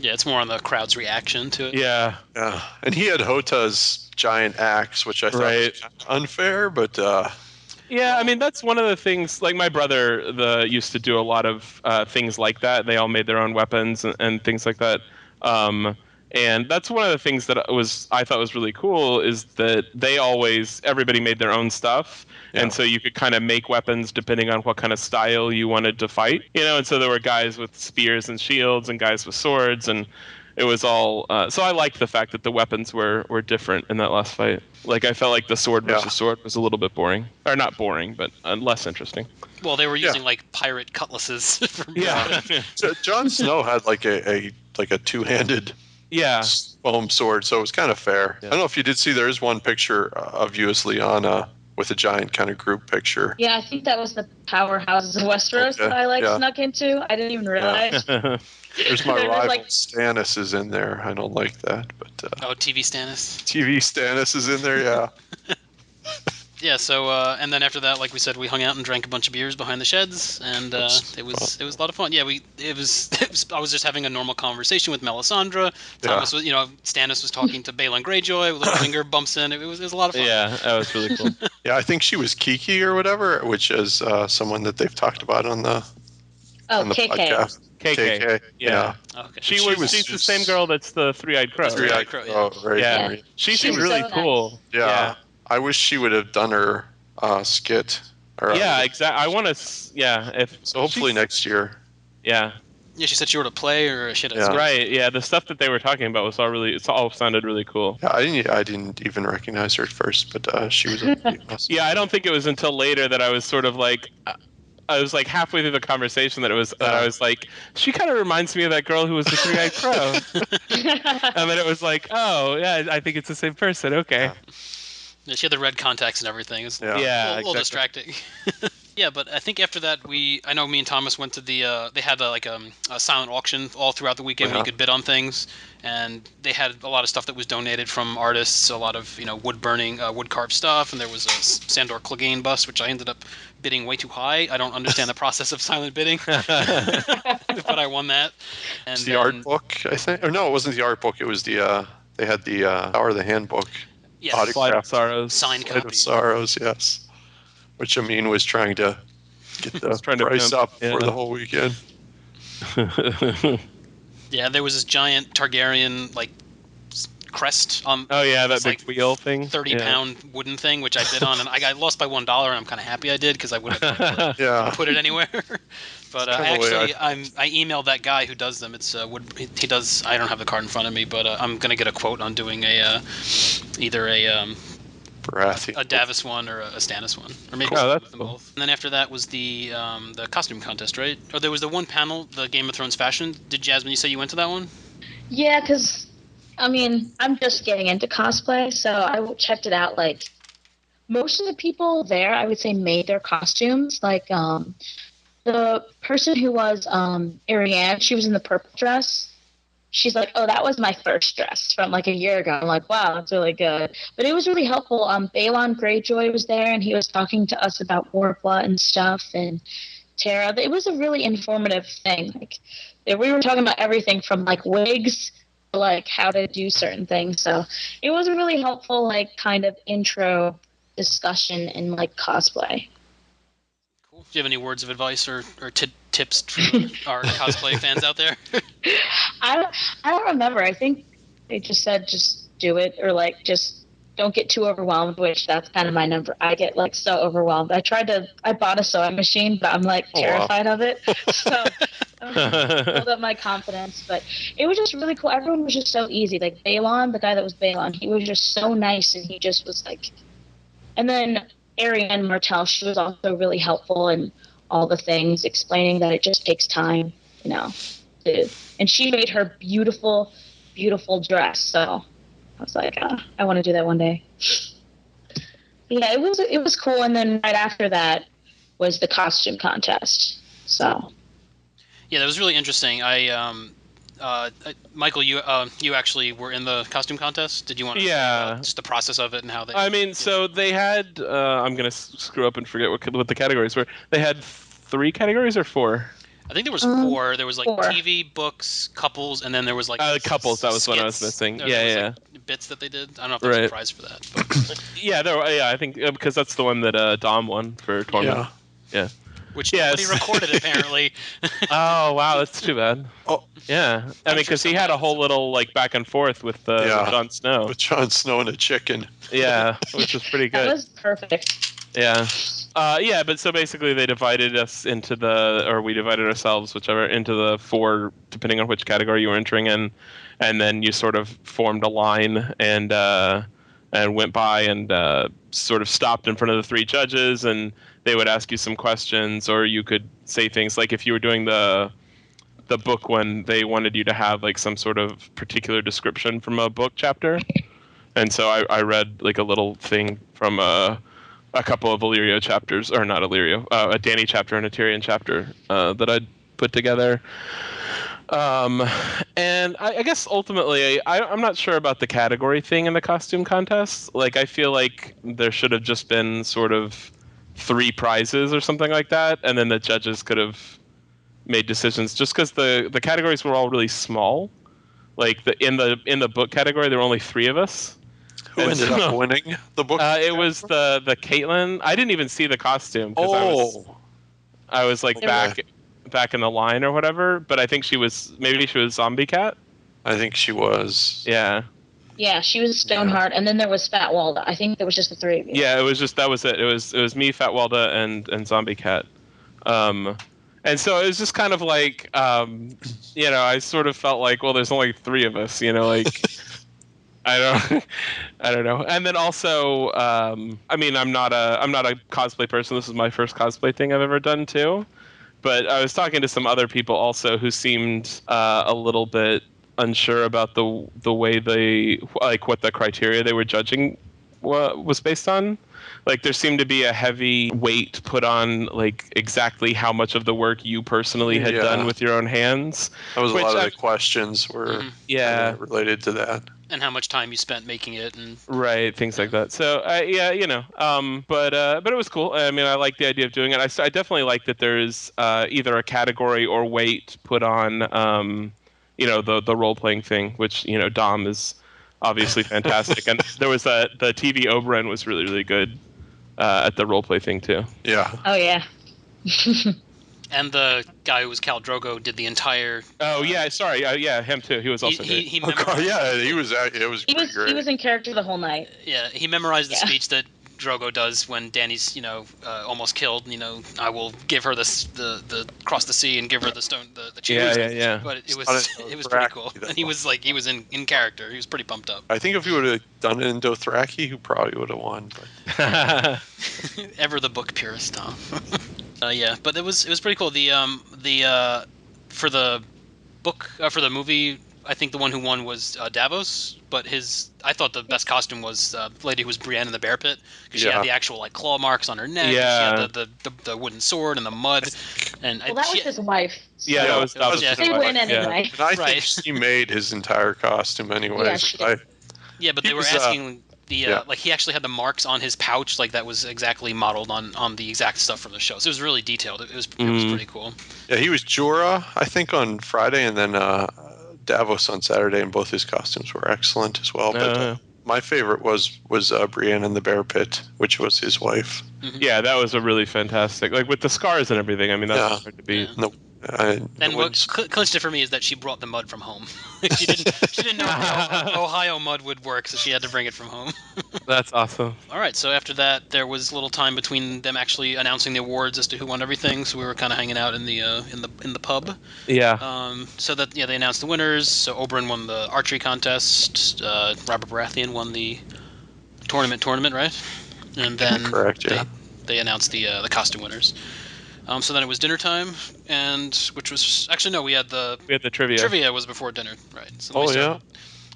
Yeah, it's more on the crowd's reaction to it. Yeah. Yeah, and he had Hota's giant axe, which I thought was kind of unfair, but yeah, I mean that's one of the things. Like my brother, used to do a lot of things like that. They all made their own weapons and things like that. And that's one of the things that I thought was really cool is that everybody made their own stuff, and so you could kind of make weapons depending on what kind of style you wanted to fight, And so there were guys with spears and shields and guys with swords, and it was all. So I liked the fact that the weapons were different in that last fight. Like I felt like the sword versus sword was a little bit boring, or not boring, but less interesting. Well, they were using like pirate cutlasses. So Jon Snow had like a two-handed foam sword, so it was kind of fair. I don't know if you did see there is one picture of you as Lyanna with a giant kind of group picture. Yeah, I think that was the powerhouses of Westeros that I snuck into. I didn't even realize. There's my rival Stannis is in there. I don't like that, but TV Stannis. TV Stannis is in there, yeah. Yeah, so and then after that, like we said, we hung out and drank a bunch of beers behind the sheds, and it was a lot of fun. Yeah, it was I was just having a normal conversation with Melisandre. Thomas was, Stannis was talking to Balon Greyjoy. Littlefinger bumps in. It was a lot of fun. Yeah, that was really cool. Yeah, I think she was Kiki or whatever, which is someone that they've talked about on the KK. podcast. KK. Yeah. Okay. She's the same girl that's the three-eyed crow. Three-eyed crow. Yeah. Right. Yeah. She seemed really cool. Yeah. I wish she would have done her skit. Exactly. I want to. So hopefully next year. Yeah. Yeah, she said she wrote a play or she had Right. Yeah, the stuff that they were talking about was it all sounded really cool. Yeah, I didn't even recognize her at first, but she was awesome. Yeah, I don't think it was until later that I was sort of like. I was like halfway through the conversation that I was like, she kind of reminds me of that girl who was the three-eyed crow. And then it was like, oh yeah, I think it's the same person. Okay. Yeah, she had the red contacts and everything. It was a little distracting. Yeah, but I think after that I know me and Thomas went to they had a silent auction all throughout the weekend where you could bid on things, and they had a lot of stuff that was donated from artists, a lot of wood burning, wood carved stuff, and there was a Sandor Clegane bust, which I ended up bidding way too high. I don't understand the process of silent bidding, but I won that. And it's the art book, I think, or no, it wasn't the art book. It was they had the Power of the Handbook. Yes, Slide of Sorrows. Signed copy. Of Sorrows, yes. Which Amin was trying to get the price up for the whole weekend. Yeah, there was this giant Targaryen crest on. Oh yeah, that big wheel thing. 30-pound wooden thing, which I bid on, and I got lost by $1, and I'm kind of happy I did because I wouldn't have put it anywhere. But I emailed that guy who does them. It's he does. I don't have the card in front of me, but I'm gonna get a quote on doing either a Davos one or a Stannis one, or maybe that's them cool. both. And then after that was the costume contest, right? Or there was the one panel, the Game of Thrones fashion. Did Jasmine, you say you went to that one? Yeah, because I'm just getting into cosplay, so I checked it out. Like most of the people there, I would say, made their costumes. Like the person who was Ariane, she was in the purple dress. She's like, oh, that was my first dress from like a year ago. I'm like, wow, that's really good. But it was really helpful. Balon Greyjoy was there, and he was talking to us about Warpla and stuff, and Tara. It was a really informative thing. Like, we were talking about everything from like wigs to like how to do certain things. So it was a really helpful like kind of intro discussion in like cosplay. Cool. Do you have any words of advice or tips for our cosplay fans out there? I don't remember. I think they just said just do it, or like just don't get too overwhelmed, which that's kind of my number. I get like so overwhelmed. I bought a sewing machine, but I'm like terrified of it. So build up my confidence. But it was just really cool. Everyone was just so easy. Like Balon, the guy that was Balon, he was just so nice, and he just was like. And then Ariane Martell, she was also really helpful in all the things, explaining that it just takes time, and she made her beautiful, beautiful dress. So I was like, I want to do that one day. Yeah, it was cool. And then right after that was the costume contest. So yeah, that was really interesting. Michael, you actually were in the costume contest. Did you want to say just the process of it and how they? I mean, so they had. I'm gonna screw up and forget what the categories were. They had 3 categories or 4? I think there was 4. There was like 4. TV, books, couples, and then there was like couples. That was what I was skits. missing. There Yeah, was, yeah. like, bits that they did. I don't know if there was a prize for that. But. Yeah, I think because that's the one that Dom won for tournament. Yeah. Which nobody recorded, apparently. Oh, wow, that's too bad. Oh, yeah. I mean, because he had a whole little like back and forth with Jon Snow. With Jon Snow and a chicken. Yeah, which was pretty good. That was perfect. Yeah. Yeah, but so basically they divided us into we divided ourselves, whichever, into the 4, depending on which category you were entering in, and then you sort of formed a line and went by and sort of stopped in front of the 3 judges, and they would ask you some questions, or you could say things like if you were doing the book one, they wanted you to have like some sort of particular description from a book chapter, and so I read like a little thing from a couple of Illyrio chapters, or not Illyrio, a Dany chapter and a Tyrion chapter that I'd put together. And I guess ultimately, I'm not sure about the category thing in the costume contest. Like, I feel like there should have just been sort of 3 prizes or something like that, and then the judges could have made decisions. Just because the categories were all really small. Like in the book category, there were only 3 of us. Who ended up winning the book? It was the Caitlyn. I didn't even see the costume because I was like back in the line or whatever. But I think maybe she was Zombie Cat. I think she was. Yeah. Yeah, she was Stoneheart, and then there was Fat Walda. I think there was just the 3 of you. Yeah, that was it. It was me, Fat Walda, and Zombie Cat. And so it was just kind of like, I sort of felt like, well, there's only 3 of us, like. I don't know. And then also, I mean, I'm not a cosplay person. This is my first cosplay thing I've ever done too. But I was talking to some other people also who seemed a little bit unsure about the way they, like, what the criteria they were judging was based on. Like, there seemed to be a heavy weight put on, like, exactly how much of the work you personally had done with your own hands. That was a lot of the questions were related to that. And how much time you spent making it, and right, things like that. So but it was cool. I mean, I like the idea of doing it. I definitely like that there's either a category or weight put on, the role playing thing, which Dom is obviously fantastic, and there was the TV Oberyn was really, really good at the role play thing too. Yeah. Oh yeah. And the guy who was Khal Drogo did the entire. Oh yeah, sorry, him too. He was also great. He was. It was great. He was in character the whole night. Yeah, he memorized the speech that Drogo does when Dany's almost killed. I will give her the cross the sea and give her the stone the choose. Yeah. But it was pretty cool. And he was in character. He was pretty pumped up. I think if he would have done it in Dothraki, he probably would have won. But. Ever the book purist, Tom. But it was pretty cool. For the book for the movie, I think the one who won was Davos. But I thought the best costume was the lady who was Brienne in the Bear Pit, because she had the actual like claw marks on her neck. Yeah. And she had the wooden sword and the mud. And that was his wife. Yeah, that was his They wife. win anyway. And I think she made his entire costume anyways. Yeah, she did. Yeah, but they were asking. Like he actually had the marks on his pouch, like that was exactly modeled on the exact stuff from the show. So it was really detailed. It was pretty cool. Yeah, he was Jorah, I think, on Friday, and then Davos on Saturday, and both his costumes were excellent as well. But my favorite was Brienne in the Bear Pit, which was his wife. Mm-hmm. Yeah, that was a really fantastic, like with the scars and everything. I mean, that's hard to beat. Yeah. And what clinched it for me is that she brought the mud from home. She didn't know how Ohio mud would work, so she had to bring it from home. That's awesome. All right, so after that, there was a little time between them actually announcing the awards as to who won everything. So we were kind of hanging out in the pub. Yeah. So that they announced the winners. So Oberyn won the archery contest. Robert Baratheon won the tournament, right? And then correct. Yeah. They announced the costume winners. So then it was dinner time, which was actually no, we had the trivia. Trivia was before dinner, right? So Oh yeah.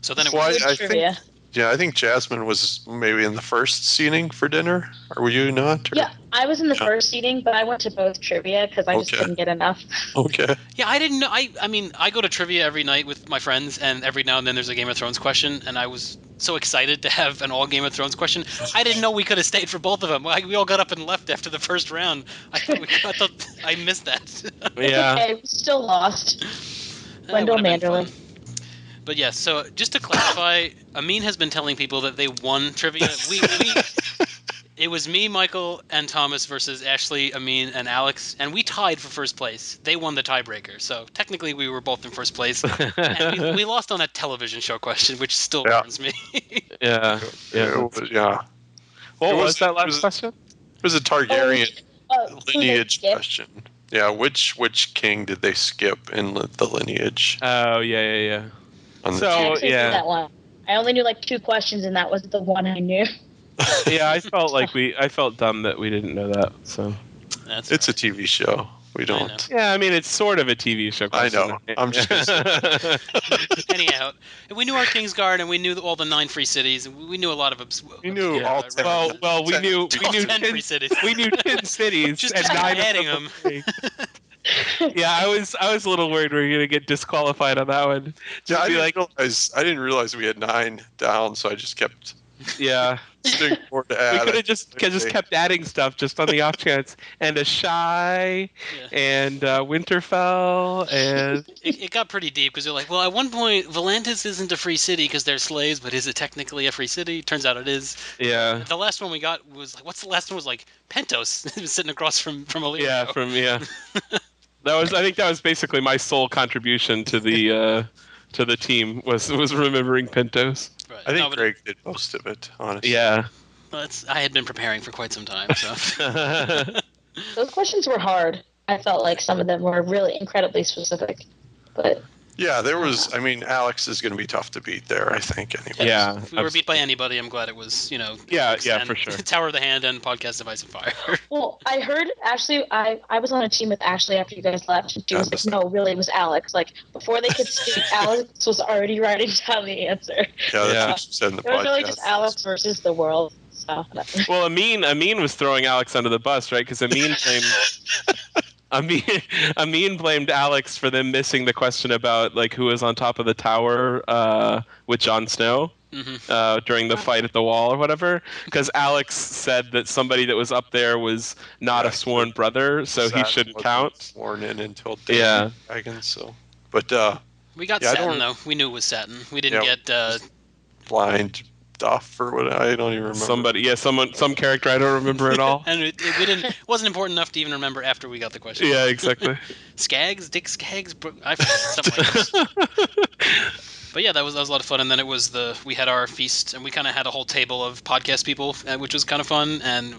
So then it Well, was I think Yeah, I think Jasmine was maybe in the first seating for dinner. Or were you not? Or? Yeah, I was in the first seating, but I went to both trivia because I just couldn't get enough. Okay. Yeah, I didn't know. I mean, I go to trivia every night with my friends, and every now and then there's a Game of Thrones question, and I was so excited to have an all Game of Thrones question. I didn't know we could have stayed for both of them. We all got up and left after the first round. I thought I missed that. Yeah. Okay, we still lost. Wendell Manderley. But yeah, so just to clarify, Amin has been telling people that they won trivia. It was me, Michael, and Thomas versus Ashley, Amin, and Alex, and we tied for first place. They won the tiebreaker, so technically we were both in first place. And we lost on a television show question, which still burns me. Yeah. What was that last question? It was a Targaryen lineage question. Yeah, which king did they skip in the lineage? Oh, yeah. So, yeah. That one. I only knew like 2 questions, and that was the one I knew. Yeah, I felt dumb that we didn't know that. So it's a TV show. We don't. Yeah, I mean it's sort of a TV show question. I know. I'm just gonna say. Anyhow, we knew our Kingsguard, and we knew all the 9 free cities, and we knew a lot of. We knew all 10. Well, we knew 10 free cities. We knew 10 cities, just and 9 adding them. Yeah, I was a little worried we were gonna get disqualified on that one. Yeah, I didn't realize we had 9 down, so I just kept. Yeah. More to add. We could have just kept adding stuff just on the off chance. And a Shy, and Winterfell, and it got pretty deep because you're like, well, at one point, Volantis isn't a free city because they're slaves, but is it technically a free city? Turns out it is. Yeah. The last one we got was like, what's the last one? Was like Pentos. It was sitting across from Illyrio. Yeah, I think that was basically my sole contribution to the team was remembering Pentos. Right. I think Greg did most of it, honestly. Yeah. Well, I had been preparing for quite some time, so. Those questions were hard. I felt like some of them were really incredibly specific, but. Yeah, there was. I mean, Alex is going to be tough to beat there, I think. Anyway. Yeah. If we were beat by anybody, I'm glad it was, Yeah, for sure. Tower of the Hand and Podcast of Ice and Fire. Well, I heard Ashley. I was on a team with Ashley after you guys left, and she was like, "No, really, it was Alex." Like before they could speak, Alex was already writing down the answer. Yeah, that's what she said in the podcast. It was really just Alex versus the world. So. Well, Amin was throwing Alex under the bus, right? Because Amin blamed Alex for them missing the question about like who was on top of the tower with Jon Snow during the fight at the wall or whatever. Because Alex said that somebody that was up there was not a sworn brother, so he shouldn't count. Sworn in until Dragon. So, but we got Satin though. We knew it was Satin. We didn't get blind. Duff or what? I don't even remember. Some character I don't remember at all. And it wasn't important enough to even remember after we got the question. Yeah, exactly. Dick Skaggs, I forget something like this. But yeah, that was a lot of fun. And then we had our feast, and we kind of had a whole table of podcast people, which was kind of fun. And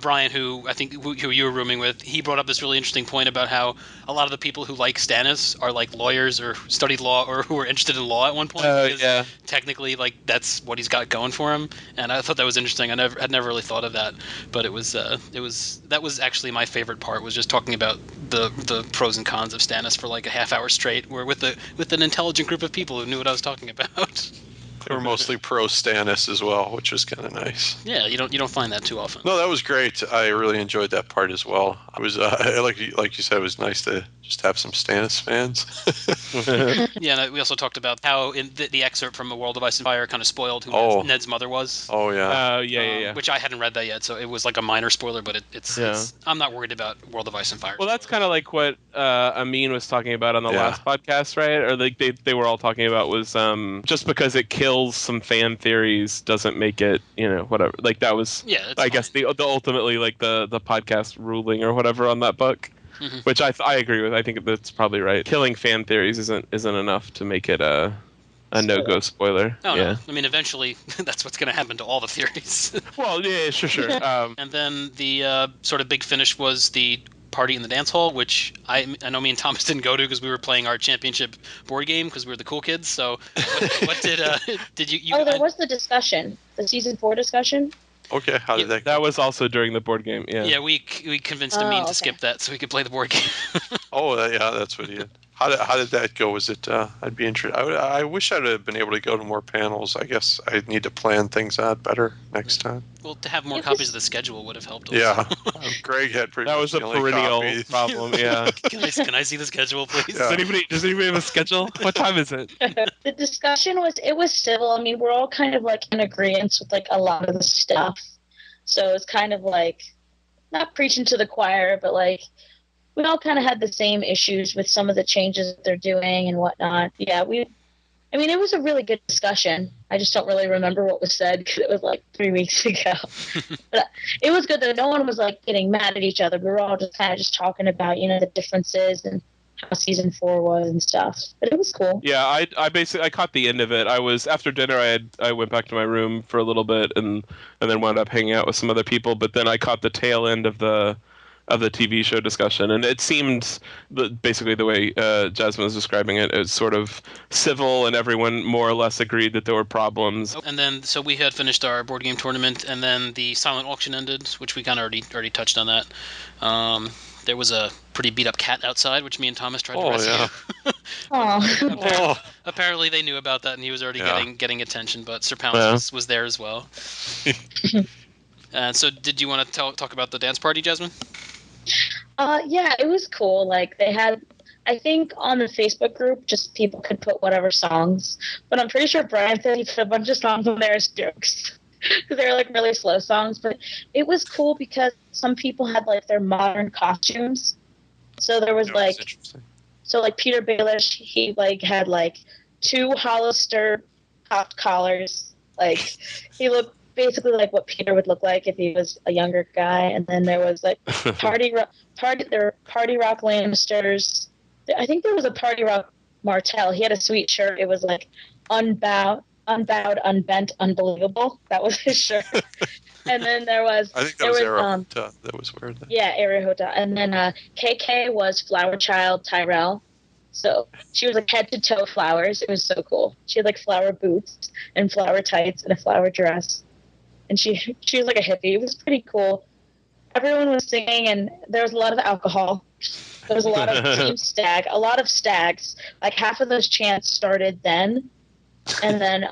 Brian, who I think who you were rooming with, he brought up this really interesting point about how a lot of the people who like Stannis are like lawyers or studied law or who were interested in law at one point. Yeah. Technically, like that's what he's got going for him. And I thought that was interesting. I had never really thought of that, but that was actually my favorite part, was just talking about the pros and cons of Stannis for like a half hour straight, where with an intelligent group of people who knew what I was talking about. They were mostly pro Stannis as well, which was kind of nice. Yeah, you don't find that too often. No, that was great. I really enjoyed that part as well. I was like you said, it was nice to just have some Stannis fans. Yeah, and we also talked about how in the excerpt from A World of Ice and Fire kind of spoiled who Ned's mother was. Oh yeah. Yeah. Which I hadn't read that yet, so it was like a minor spoiler, but it's I'm not worried about World of Ice and Fire. Well, that's kind of like what Amin was talking about on the last podcast, right? Or like they were all talking about was just because it kills some fan theories doesn't make it, whatever. Like that was, I guess the ultimately like the podcast ruling or whatever on that book, which I agree with. I think that's probably right. Killing fan theories isn't enough to make it a no-go spoiler. Oh, no. I mean, eventually that's what's going to happen to all the theories. Well, yeah, sure. And then the sort of big finish was the party in the dance hall, which I know me and Thomas didn't go to because we were playing our championship board game because we were the cool kids. So what did you Oh, there was the discussion, the season 4 discussion. Okay, how did that go? That was also during the board game. Yeah, we convinced Amin to skip that so we could play the board game. Oh yeah, that's what he did. How did that go? Was it? I'd be interested. I wish I'd have been able to go to more panels. I guess I need to plan things out better next time. Well, to have more copies of the schedule would have helped. Also. Yeah, Greg had pretty. That much was a the only perennial copy. problem. Yeah. Can I see the schedule, please? Yeah. Does anybody have a schedule? What time is it? The discussion was civil. I mean, we're all kind of like in agreement with like a lot of the stuff. So it's kind of like not preaching to the choir, but like we all kind of had the same issues with some of the changes that they're doing and whatnot. Yeah, it was a really good discussion. I just don't really remember what was said because it was like 3 weeks ago. But it was good that no one was like getting mad at each other. We were all just kind of just talking about, the differences and how season 4 was and stuff. But it was cool. Yeah, I caught the end of it. I was after dinner. I went back to my room for a little bit and then wound up hanging out with some other people. But then I caught the tail end of the TV show discussion, and it seemed basically the way Jasmine was describing it. It's sort of civil, and everyone more or less agreed that there were problems. And then, so we had finished our board game tournament, and then the silent auction ended, which we kind of already touched on that. There was a pretty beat up cat outside, which me and Thomas tried to rescue. Yeah. Apparently, they knew about that, and he was already getting attention. But Sir Pounce was there as well. So, did you want to talk about the dance party, Jasmine? Yeah, it was cool. Like they had, I think on the Facebook group, just people could put whatever songs. But I'm pretty sure Brian said he put a bunch of songs on there as jokes because they were like really slow songs. But it was cool because some people had like their modern costumes. So there was like Peter Baelish, he like had like 2 Hollister popped collars. Like he looked basically like what Peter would look like if he was a younger guy. And then there was like Party Rock Lannisters. I think there was a Party Rock Martell. He had a sweet shirt. It was like unbowed, unbent, unbelievable. That was his shirt. And then there was Area Hotel that was weird. Yeah, Area Hotel. And then KK was Flower Child Tyrell. So she was like head to toe flowers. It was so cool. She had like flower boots and flower tights and a flower dress. And she was like a hippie. It was pretty cool. Everyone was singing, and there was a lot of alcohol. There was a lot of team stag, a lot of stags. Like half of those chants started then, and then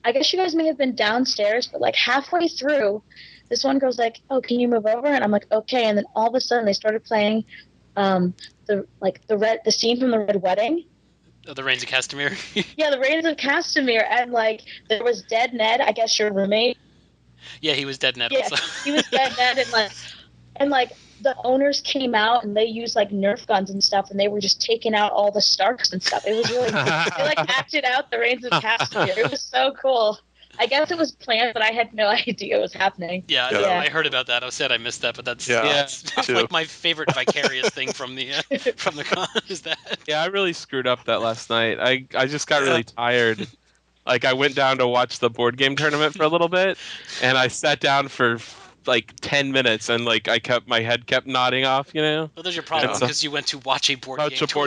I guess you guys may have been downstairs, but like halfway through, this one girl's like, "Oh, can you move over?" And I'm like, "Okay." And then all of a sudden, they started playing the scene from the Red Wedding. Oh, the Rains of Castamere. Yeah, the Rains of Castamere, and like there was Dead Ned. I guess your roommate. Yeah, he was Dead Ned. Yeah, also. He was Dead Ned, and like the owners came out and they used like Nerf guns and stuff, and they were just taking out all the Starks and stuff. It was really they like acted out the Reigns of Castamere. It was so cool. I guess it was planned, but I had no idea it was happening. Yeah, I heard about that. I said I missed that, but that's like my favorite vicarious thing from the con is that. Yeah, I really screwed up that last night. I just got really tired. Like, I went down to watch the board game tournament for a little bit, and I sat down for like 10 minutes, and like my head kept nodding off, Well, there's your problem, because you went to watch a board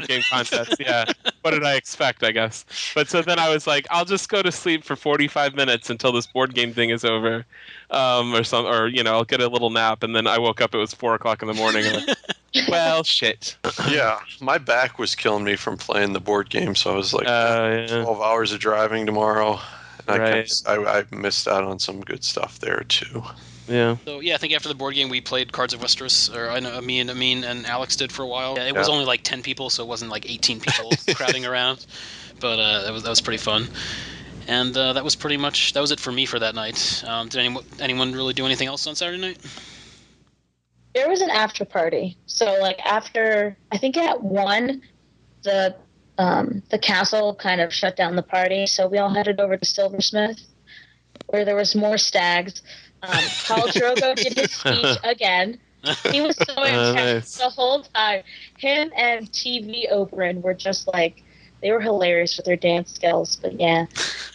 game contest. Yeah. What did I expect, I guess? But so then I was like, I'll just go to sleep for 45 minutes until this board game thing is over, or I'll get a little nap, and then I woke up. It was 4:00 in the morning. And like, well, shit. Yeah, my back was killing me from playing the board game, so I was like 12 hours of driving tomorrow. And I missed out on some good stuff there too. Yeah. So I think after the board game we played Cards of Westeros, or I know me and Alex did for a while. Yeah, it was only like 10 people, so it wasn't like 18 people crowding around, but that was pretty fun. And that was it for me for that night. Did anyone really do anything else on Saturday night? There was an after party. So like after, I think at 1, the castle kind of shut down the party, so we all headed over to Silversmith, where there was more stags. Khal Drogo did his speech again. He was so intense the whole time. Him and TV Oberyn were just like, they were hilarious with their dance skills. But yeah,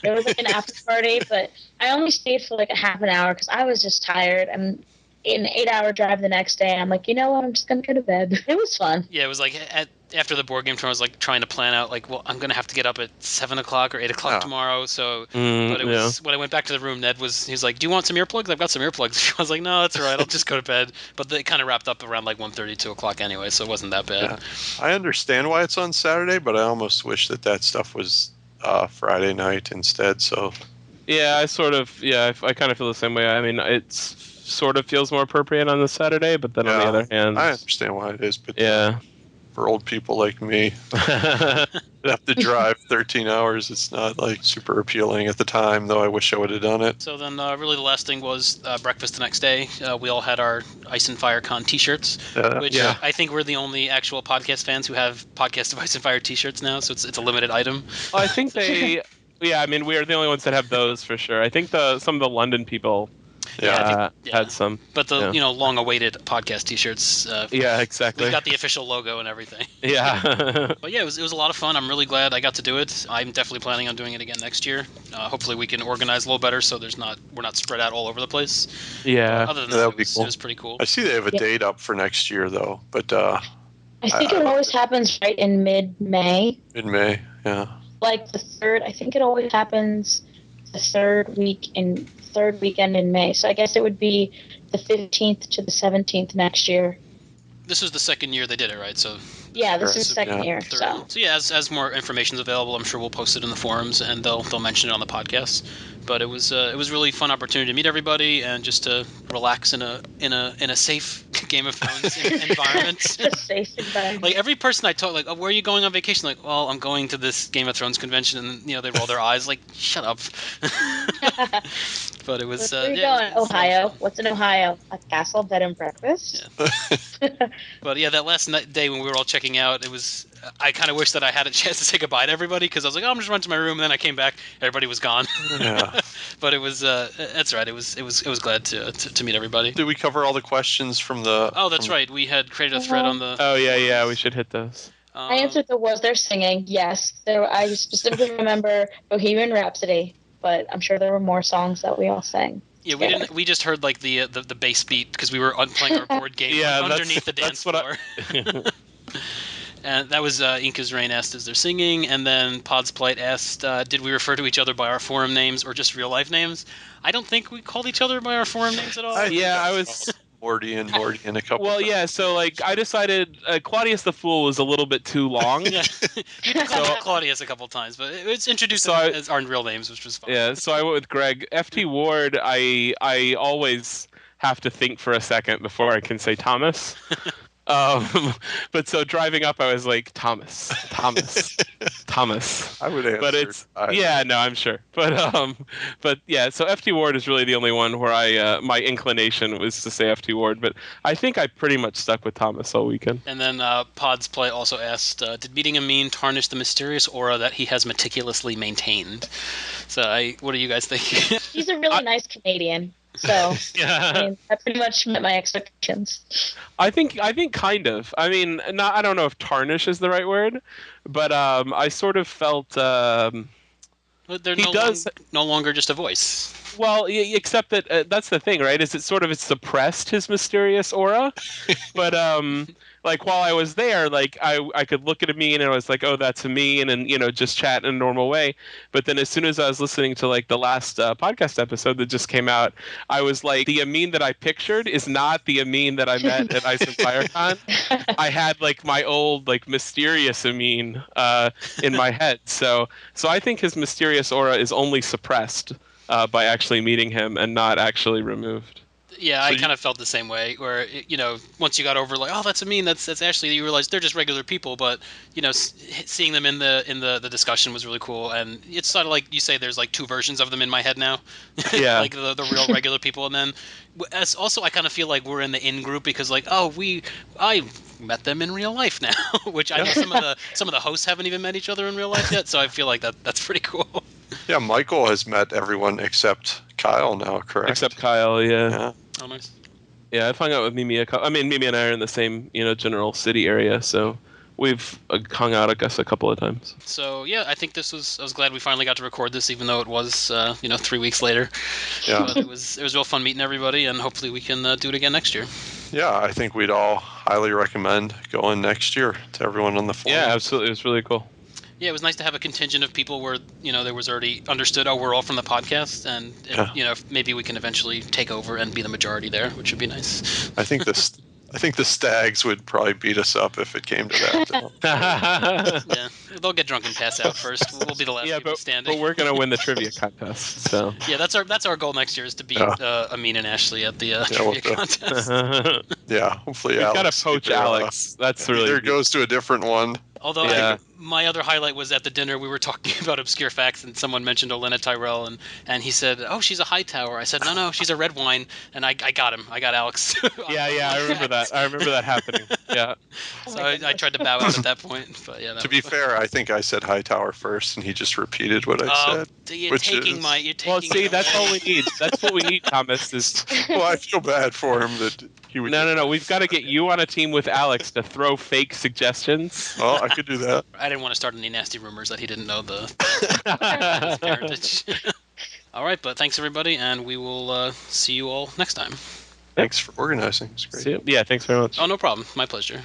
there was like an after party, but I only stayed for like a half an hour because I was just tired. And an 8-hour drive the next day. I'm like, you know what? I'm just gonna go to bed. It was fun. Yeah, it was like after the board game tournament, I was like trying to plan out like, well, I'm gonna have to get up at 7 o'clock or 8 o'clock tomorrow. So, but it was when I went back to the room, he was like, "Do you want some earplugs? I've got some earplugs." I was like, "No, that's all right. I'll just go to bed." But it kind of wrapped up around like 1:30, 2 o'clock anyway, so it wasn't that bad. Yeah. I understand why it's on Saturday, but I almost wish that stuff was Friday night instead. So. Yeah, I kind of feel the same way. I mean, it's sort of feels more appropriate on the Saturday, but then on the other hand, I understand why it is, but yeah, for old people like me, that have to drive 13 hours, it's not like super appealing at the time. Though I wish I would have done it. So then, really, the last thing was breakfast the next day. We all had our Ice and Fire Con T-shirts, which I think we're the only actual podcast fans who have Podcast of Ice and Fire T-shirts now. So it's a limited item. Oh, I think they. Yeah, I mean, we are the only ones that have those for sure. I think some of the London people had some. But the long-awaited podcast T-shirts. Yeah, exactly. We've got the official logo and everything. Yeah. But yeah, it was a lot of fun. I'm really glad I got to do it. I'm definitely planning on doing it again next year. Hopefully we can organize a little better so we're not spread out all over the place. Yeah. Other than that, it was pretty cool. I see they have a date up for next year though, but I think it always happens right in mid-May. Mid-May, yeah. Like the third, I think it always happens the third weekend in May. So I guess it would be the 15th to the 17th next year. This was the second year they did it, right? So yeah, this is the second year. So yeah, as more information is available, I'm sure we'll post it in the forums and they'll mention it on the podcast. But it was really fun opportunity to meet everybody and just to relax in a safe Game of Thrones environment. Safe environment. Like every person I talk, like, oh, where are you going on vacation? Like, well, I'm going to this Game of Thrones convention, and they roll their eyes like, shut up. But it was. Where are you going? Ohio. What's in Ohio? A castle, bed and breakfast. Yeah. But yeah, that last day when we were all checking out, it was. I kind of wish that I had a chance to say goodbye to everybody because I was like, oh, I'm just running to my room, and then I came back, everybody was gone. Yeah. But it was. That's right. It was glad to meet everybody. Did we cover all the questions from the? Oh, that's right. We had created a thread on the. Oh yeah. We should hit those. I answered was there singing? Yes. I specifically remember Bohemian Rhapsody, but I'm sure there were more songs that we all sang. Yeah, we didn't. We just heard like the bass beat because we were playing our board game underneath the dance floor. And that was Inca's Rain asked, is there singing? And then Pod's Plight asked, did we refer to each other by our forum names or just real life names? I don't think we called each other by our forum names at all. I was Morty and a couple. Well, yeah. So like, I decided Claudius the Fool was a little bit too long. Yeah. You can call him Claudius a couple times, but it's introduced as our real names, which was fun. Yeah. So I went with Greg. FT Ward. I always have to think for a second before I can say Thomas. But so driving up, I was like, Thomas. I would answer. But it's I'm sure. But yeah, so FT Ward is really the only one where my inclination was to say FT Ward, but I think I pretty much stuck with Thomas all weekend. And then Pod's Play also asked, did meeting Amin tarnish the mysterious aura that he has meticulously maintained? So what do you guys think? He's a really nice Canadian. So yeah. I mean, that pretty much met my expectations. I think kind of. I mean, I don't know if tarnish is the right word, but I sort of felt they're no longer just a voice. Well, except that that's the thing, right? Is it's suppressed his mysterious aura, but like while I was there, like I could look at Amin and I was like, oh, that's Amin, and just chat in a normal way. But then as soon as I was listening to like the last podcast episode that just came out, I was like, the Amin that I pictured is not the Amin that I met at Ice and Fire Con. I had like my old like mysterious Amin in my head. So I think his mysterious aura is only suppressed by actually meeting him and not actually removed. Yeah, I kind of felt the same way. Where once you got over, like, oh, that's Amin, that's Ashley, you realize they're just regular people. But seeing them in the discussion was really cool. And it's sort of like you say, there's like two versions of them in my head now. Yeah, like the real regular people, and then also I kind of feel like we're in the in group because like, oh, I met them in real life now, which I know some of the hosts haven't even met each other in real life yet. So I feel like that's pretty cool. Yeah, Michael has met everyone except Kyle now, correct? Except Kyle, yeah. Oh, nice. Yeah, I've hung out with Mimi Mimi and I are in the same, general city area, so we've hung out, I guess, a couple of times. So yeah, I think I was glad we finally got to record this, even though it was 3 weeks later. Yeah. But it was real fun meeting everybody, and hopefully we can do it again next year. Yeah, I think we'd all highly recommend going next year to everyone on the forum. Yeah, absolutely. It was really cool. Yeah, it was nice to have a contingent of people where there was already understood. Oh, we're all from the podcast, and maybe we can eventually take over and be the majority there, which would be nice. I think the stags would probably beat us up if it came to that. Yeah, they'll get drunk and pass out first. We'll be the last people standing. But we're gonna win the trivia contest. So yeah, that's our goal next year is to beat Amin and Ashley at the trivia contest. Yeah, hopefully. We've got to poach Alex. That's really. Either goes to a different one. Although my other highlight was at the dinner we were talking about obscure facts, and someone mentioned Olenna Tyrell, and he said, "Oh, she's a high tower." I said, "No, she's a red wine," and I got him. I got Alex. I remember that. I remember that happening. Yeah. So I tried to bow out at that point, but yeah. To be fair, I think I said high tower first, and he just repeated what I said. You're taking well, see, that's all we need. That's what we need, Thomas. Well, I feel bad for him that he would. No. We've got to get you on a team with Alex to throw fake suggestions. Well, I could do that. I didn't want to start any nasty rumors that he didn't know his parentage. All right, but thanks everybody, and we will see you all next time. Thanks for organizing. It's great. Yeah, thanks very much. Oh, no problem. My pleasure.